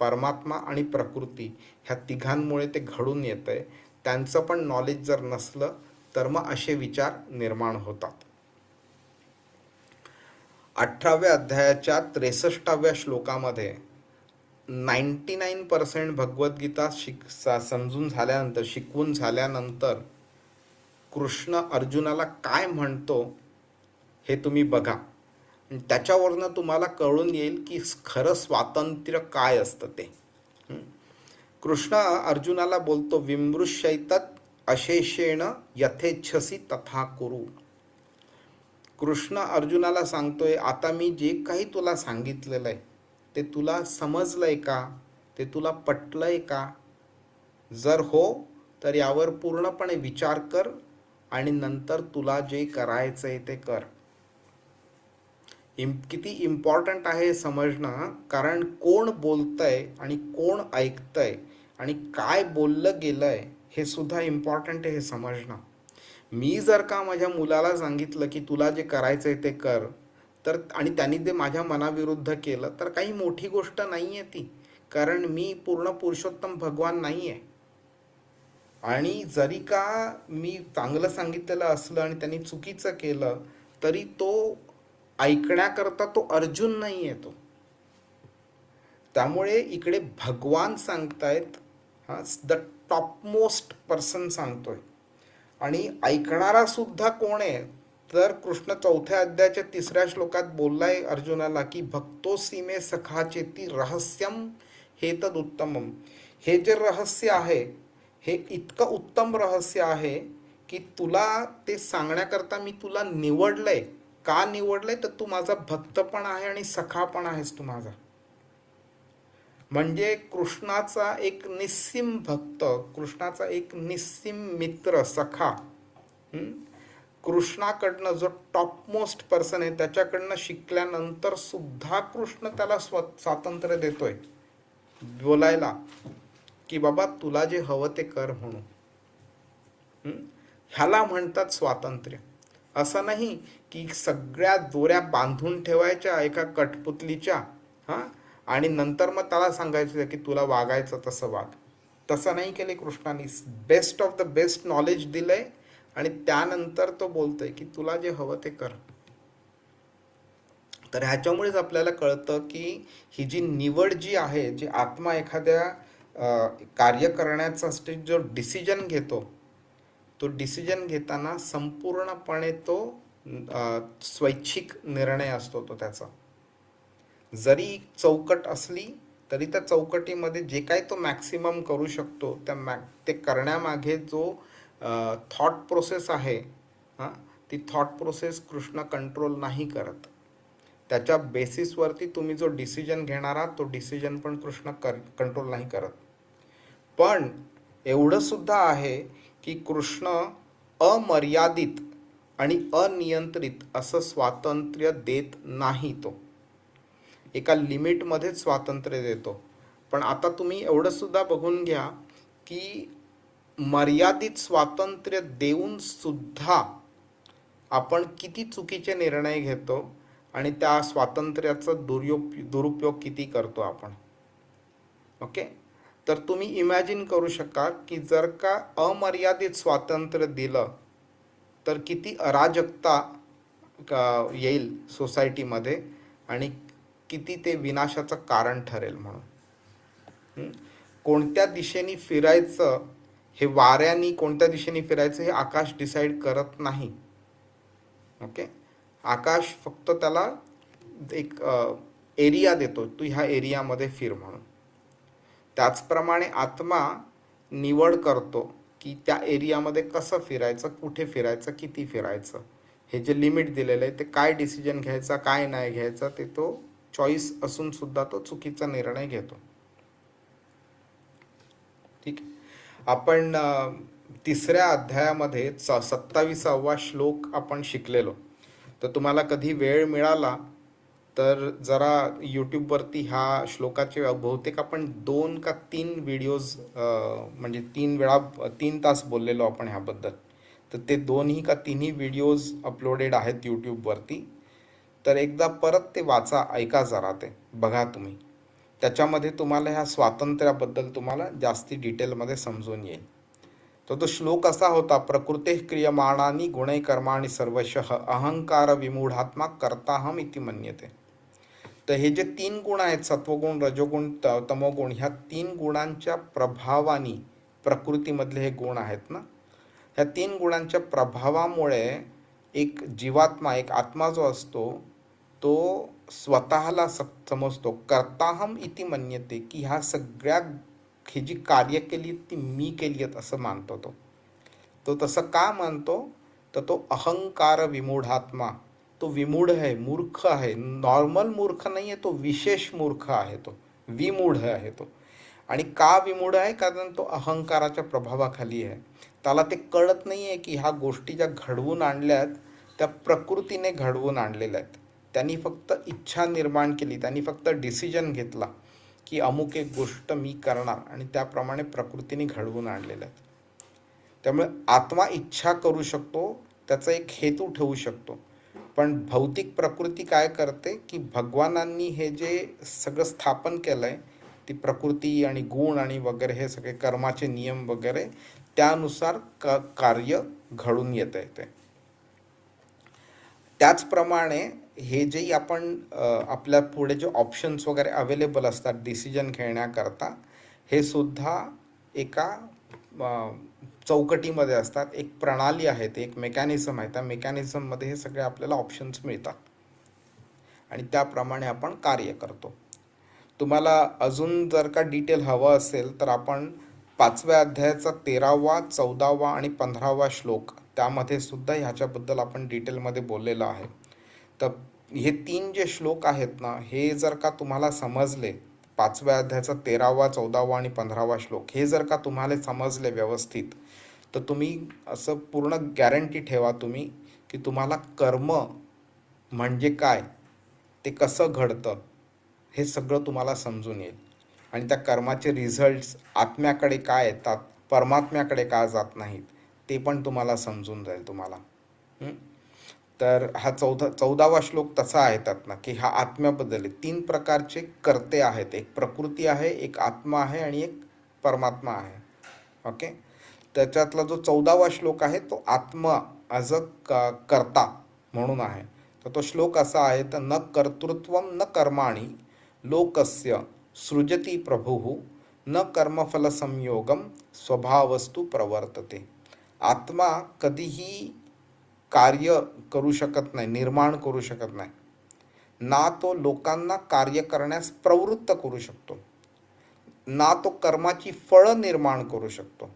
परमात्मा आणि प्रकृती ह्या तिघांमुळे ते घडून येतं आहे, त्यांचं पण नॉलेज जर नसलं तर मग असे विचार निर्माण होतात. 18व्या अध्यायाच्या 63व्या श्लोकामध्ये 99% भगवद्गीता शिकवून झाल्यानंतर कृष्ण अर्जुनाला काय म्हणतो हे तुम्ही बघा. त्याच्यावरनं तुम्हाला कळून येईल की खरं स्वातंत्र्य काय असतं ते. कृष्ण अर्जुनाला बोलतो, विमृश्यैतत् अशेषेण यथेच्छसी तथा कुरु. कृष्ण अर्जुनाला सांगतोय, आता मी जे काही तुला सांगितलेलं आहे ते तुला समजलंय का, ते तुला पटलंय का? जर हो तर यावर पूर्णपणे विचार कर आणि नंतर तुला जे करायचंय ते कर. किती इम्पॉर्टंट आहे हे समजणं, कारण कोण बोलतंय आणि कोण ऐकतंय आणि काय बोललं गेलंय हे सुद्धा इम्पॉर्टंट आहे हे समजणं. मी जर का माझ्या मुलाला सांगितलं की तुला जे करायचंय ते कर, तर आणि त्यांनी ते माझ्या मनाविरुद्ध केलं तर काही मोठी गोष्ट नाही आहे ती, कारण मी पूर्ण पुरुषोत्तम भगवान नाही आहे. आणि जरी का मी चांगलं सांगितलेलं असलं आणि त्यांनी चुकीचं केलं तरी तो ऐकण्याकरता तो अर्जुन नाही आहे तो. त्यामुळे इकडे भगवान सांगतायत, हा द टॉपमोस्ट पर्सन सांगतोय. आणि ऐकणारा सुद्धा कोण आहे तर कृष्ण 4थ्या अध्यायाच्या 3ऱ्या श्लोकात बोललाय अर्जुनाला की भक्तोसी मे सखाचेती रहस्यम हे तद उत्तमम. हे जे रहस्य आहे हे इतकं उत्तम रहस्य आहे की तुला ते सांगण्याकरता मी तुला निवडलंय. का निवडलंय तर तू माझा भक्त पण आहे आणि सखा पण आहेस तू माझा. म्हणजे कृष्णाचा एक निस्सीम भक्त, कृष्णाचा एक निस्सीम मित्र, सखा, कृष्णाकडनं जो टॉपमोस्ट पर्सन आहे त्याच्याकडनं शिकल्यानंतर सुद्धा कृष्ण त्याला स्वातंत्र्य देतोय बोलायला की बाबा तुला जे हवं ते कर म्हणून. ह्याला म्हणतात स्वातंत्र्य. असं नाही की सगळ्या दोऱ्या बांधून ठेवायच्या एका कठपुतलीच्या, आणि नंतर मग त्याला सांगायचं की तुला वागायचं तसं वाग. तसं नाही केले कृष्णाने. Best of the best knowledge दिलंय आणि त्यानंतर तो बोलतोय की तुला जे हवं ते कर. तर ह्याच्यामुळेच आपल्याला कळतं की ही जी निवड जी आहे, जी आत्मा एखाद्या कार्य करण्याचा जो डिसिजन घेतो, तो डिसिजन घेताना संपूर्णपणे तो स्वैच्छिक निर्णय असतो तो त्याचा. जरी चौकट असली तरी त्या चौकटीमध्ये जे काही तो मॅक्सिमम करू शकतो ते करण्यामागे जो थॉट प्रोसेस आहे, ती थॉट प्रोसेस कृष्ण कंट्रोल नाही करत. त्याच्या बेसिसवरती तुम्ही जो डिसिजन घेणार आहात तो डिसिजन पण कृष्ण कंट्रोल नाही करत. पण एवढं सुद्धा आहे की कृष्ण अमर्यादित आणि अनियंत्रित असं स्वातंत्र्य देत नाही. तो एका लिमिटमध्येच स्वातंत्र्य देतो. पण आता तुम्ही एवढं सुद्धा बघून घ्या की मर्यादित स्वातंत्र्य देऊन सुद्धा आपण किती चुकीचे निर्णय घेतो आणि त्या स्वातंत्र्याचा दुरुपयोग किती करतो आपण. ओके, तर तुम्ही इमॅजिन करू शका की जर का अमर्यादित स्वातंत्र्य दिलं तर किती अराजकता येईल सोसायटीमध्ये आणि किती ते विनाशाचं कारण ठरेल. म्हणून कोणत्या दिशेने फिरायचं हे वाऱ्याने, कोणत्या दिशेने फिरायचं हे आकाश डिसाईड करत नाही. ओके, आकाश फक्त त्याला एक एरिया देतो, तू ह्या एरियामध्ये फिर म्हणून. त्याचप्रमाणे आत्मा निवड करतो की त्या एरियामध्ये कसं फिरायचं, कुठे फिरायचं, किती फिरायचं. हे जे लिमिट दिलेलं आहे ते काय डिसिजन घ्यायचा काय नाही घ्यायचा ते तो चॉईस असून सुद्धा तो चुकीचा निर्णय घेतो. ठीक आहे. आपण 3ऱ्या अध्यायामध्ये 27वा श्लोक आपण शिकलेलो. तर तुम्हाला कधी वेळ मिळाला तर जरा यूट्यूबवरती ह्या श्लोकाचे बहुतेक आपण 2 का 3 व्हिडिओज, म्हणजे 3 तास बोललेलो आपण ह्याबद्दल. तर ते 2 का 3 व्हिडिओज अपलोडेड आहेत यूट्यूबवरती. तर एकदा परत ते वाचा, ऐका जरा, ते बघा तुम्ही. त्याच्यामध्ये तुम्हाला ह्या स्वातंत्र्याबद्दल तुम्हाला जास्ती डिटेलमध्ये समजून येईल. तो श्लोक असा होता, प्रकृते क्रियमाणानी गुणै कर्माणि सर्वशः अहंकार विमूढात्मा कर्ताहम इति मन्यते. तर हे जे 3 गुण आहेत, सत्वगुण, रजोगुण, तमोगुण, ह्या 3 गुणांच्या प्रभावानी, प्रकृतीमधले हे गुण आहेत ना, ह्या 3 गुणांच्या प्रभावामुळे एक जीवात्मा, एक आत्मा जो असतो तो स्वतःला समजतो, कर्ताहम इति मन्यते, की ह्या सगळ्या ही जी कार्य केली ती मी केली आहेत असं मानतो तो. तो तसं का मानतो? तर तो अहंकार विमूढात्मा, तो विमूढ आहे, मूर्ख आहे. नॉर्मल मूर्ख नाही आहे तो, विशेष मूर्ख आहे तो, विमूढ आहे तो. आणि का विमूढ आहे? कारण तो अहंकाराच्या प्रभावाखाली आहे. त्याला ते कळत नाही आहे की ह्या गोष्टी ज्या घडवून आणल्यात त्या प्रकृतीने घडवून आणलेल्या आहेत. त्यांनी फक्त इच्छा निर्माण केली, त्यांनी फक्त डिसिजन घेतला की अमुक एक गोष्ट मी करणार आणि त्याप्रमाणे प्रकृतीने घडवून आणलेल्या आहेत. त्यामुळे आत्मा इच्छा करू शकतो, त्याचा एक हेतू ठेवू शकतो. पण भौतिक प्रकृती काय करते की भगवानांनी हे जे सगळं स्थापन केलं आहे, ती प्रकृती आणि गुण आणि वगैरे हे सगळे कर्माचे नियम वगैरे, त्यानुसार कार्य घडून येतं आहे ते. त्याचप्रमाणे हे जे आपण आपल्या पुढे जे ऑप्शन्स वगैरे अवेलेबल असतात डिसिजन घेण्याकरता, हे सुद्धा एका चौकटीमध्ये असतात. एक प्रणाली आहे, ते एक मेकॅनिझम आहे. त्या मेकॅनिझममध्ये हे सगळे आपल्याला ऑप्शन्स मिळतात आणि त्याप्रमाणे आपण कार्य करतो. तुम्हाला अजून जर का डिटेल हवं असेल तर आपण 5व्या अध्यायाचा 13वा, 14वा आणि 15वा श्लोक, त्यामध्ये सुद्धा ह्याच्याबद्दल आपण डिटेलमध्ये बोललेलं आहे. तर हे 3 जे श्लोक आहेत ना, हे जर का तुम्हाला समजले, 5व्या अध्यायाचा 13वा, 14वा आणि 15वा श्लोक, हे जर का तुम्हाला समजले व्यवस्थित, तर तुम्ही असं पूर्ण गॅरंटी ठेवा तुम्ही की तुम्हाला कर्म म्हणजे काय, ते कसं घडतं, हे सगळं तुम्हाला समजून येईल. आणि त्या कर्माचे रिझल्ट्स आत्म्याकडे काय येतात, परमात्म्याकडे का जात नाहीत, ते पण तुम्हाला समजून जाईल तुम्हाला. तर हा 14वा श्लोक तसा आहे त्यातनं की हा आत्म्याबद्दल 3 प्रकारचे कर्ते आहेत. एक प्रकृती आहे, एक आत्मा आहे आणि एक परमात्मा आहे. ओके. त्याच्यातला जो 14वा श्लोक आहे तो आत्मा ॲज अ कर्ता म्हणून आहे. तर तो श्लोक असा आहे, तर न कर्तृत्वम न कर्माणि लोकस्य सृजती प्रभुः न कर्मफल संयोगम स्वभावस्तु प्रवर्तते. आत्मा कधीही कार्य करू शकत नाही, निर्माण करू शकत नाही. ना तो लोकांना कार्य करण्यास प्रवृत्त करू शकतो, ना तो कर्माची फळं निर्माण करू शकतो.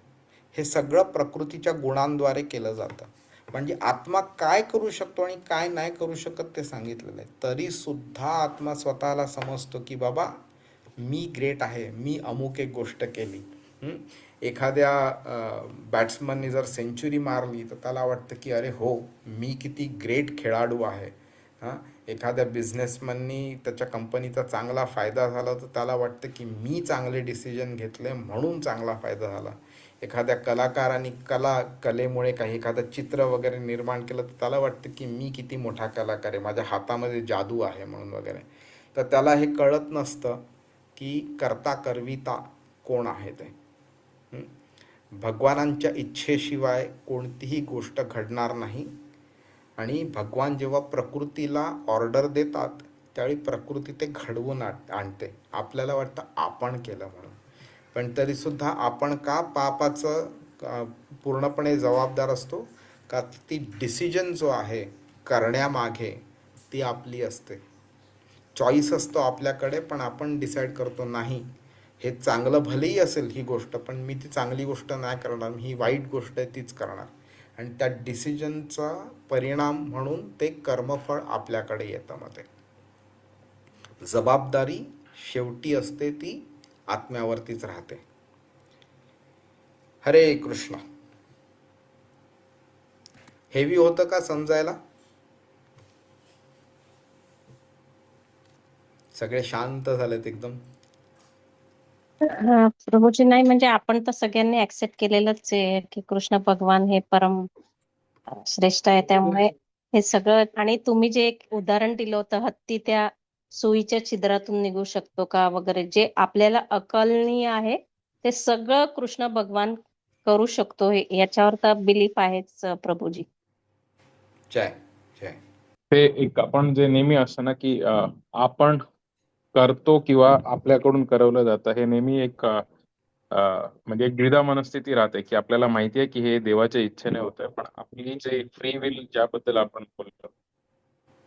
हे सगळं प्रकृतीच्या गुणांद्वारे केलं जातं. म्हणजे आत्मा काय करू शकतो आणि काय नाही करू शकत ते सांगितलेलं आहे. तरीसुद्धा आत्मा स्वतःला समजतो की बाबा मी ग्रेट आहे, मी अमुक एक गोष्ट केली. एखाद्या बॅट्समननी जर सेंचुरी मारली तर त्याला वाटतं की अरे हो, मी किती ग्रेट खेळाडू आहे. एखाद्या बिझनेसमननी त्याच्या कंपनीचा चांगला फायदा झाला तर त्याला वाटतं की मी चांगले डिसिजन घेतले म्हणून चांगला फायदा झाला. एखाद्या कलाकाराने कलेमुळे काही एखादं चित्र वगैरे निर्माण केलं तर त्याला वाटतं की मी किती मोठा कलाकार आहे, माझ्या हातामध्ये जादू आहे म्हणून वगैरे. तर त्याला हे कळत नसतं की कर्ता करविता कोण आहे ते. भगवानांच्या इच्छेशिवाय कोणतीही गोष्ट घडणार नाही. आणि भगवान जेव्हा प्रकृतीला ऑर्डर देतात त्यावेळी प्रकृती ते घडवून आणते. आपल्याला वाटतं आपण केलं म्हणून, पण तरीसुद्धा आपण का पापाचं पूर्णपणे जबाबदार असतो? का ती डिसिजन जो आहे करण्यामागे ती आपली असते. चॉईस असतो आपल्याकडे, पण आपण डिसाईड करतो नाही हे चांगलं भलेही असेल ही गोष्ट, पण मी ती चांगली गोष्ट नाही करणार, ही वाईट गोष्ट आहे तीच करणार. आणि त्या डिसिजनचा परिणाम म्हणून ते कर्मफळ आपल्याकडे येतं. मध्ये जबाबदारी शेवटी असते ती आत्म्यावरतीच राहते. हरे कृष्ण. हेवी होतं का समजायला? सगळे शांत झालेत एकदम.
प्रभूजी, नाही म्हणजे आपण तर सगळ्यांनी ऍक्सेप्ट केलेलंच आहे की कृष्ण भगवान हे परम श्रेष्ठ आहे. त्यामुळे हे सगळं, आणि तुम्ही जे एक उदाहरण दिलं होतं, हत्ती त्या सुईच्या छिद्रातून निघू शकतो का वगैरे, जे आपल्याला अकल्पनीय आहे ते सगळं कृष्ण भगवान करू शकतो, याच्यावर तर बिलीफ आहेच प्रभूजी.
जय जय.
ते एक आपण जे नेहमी असतं ना की आपण करतो किंवा आपल्याकडून करवलं जातं, हे नेहमी एक म्हणजे एक द्विधा मनस्थिती राहते की आपल्याला माहिती आहे की हे देवाच्या इच्छेने होतंय, पण आपली जे फ्री विल ज्याबद्दल आपण बोलतो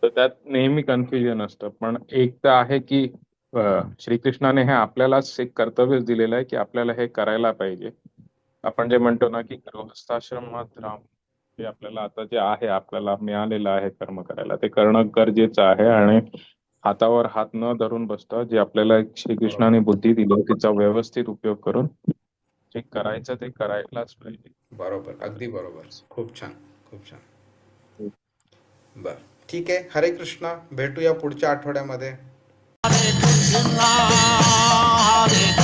तर त्यात नेहमी कन्फ्युजन असतं. पण एक तर आहे की श्रीकृष्णाने हे आपल्यालाच एक कर्तव्यच दिलेलं आहे की आपल्याला हे करायला पाहिजे. आपण जे म्हणतो ना की गृहस्थाश्रमात राहून जे आपल्याला आता जे आहे आपल्याला मिळालेलं आहे कर्म करायला ते करणं गरजेचं आहे. आणि हातावर हात न धरून बसता जे आपल्याला श्रीकृष्णाने बुद्धी दिली तिचा व्यवस्थित उपयोग करून जे करायचं ते करायलाच पाहिजे.
बरोबर, अगदी बरोबर. खूप छान, खूप छान. बर, ठीक आहे. हरे कृष्णा. भेटूया पुढच्या आठवड्यामध्ये.
Hare Krishna, Hare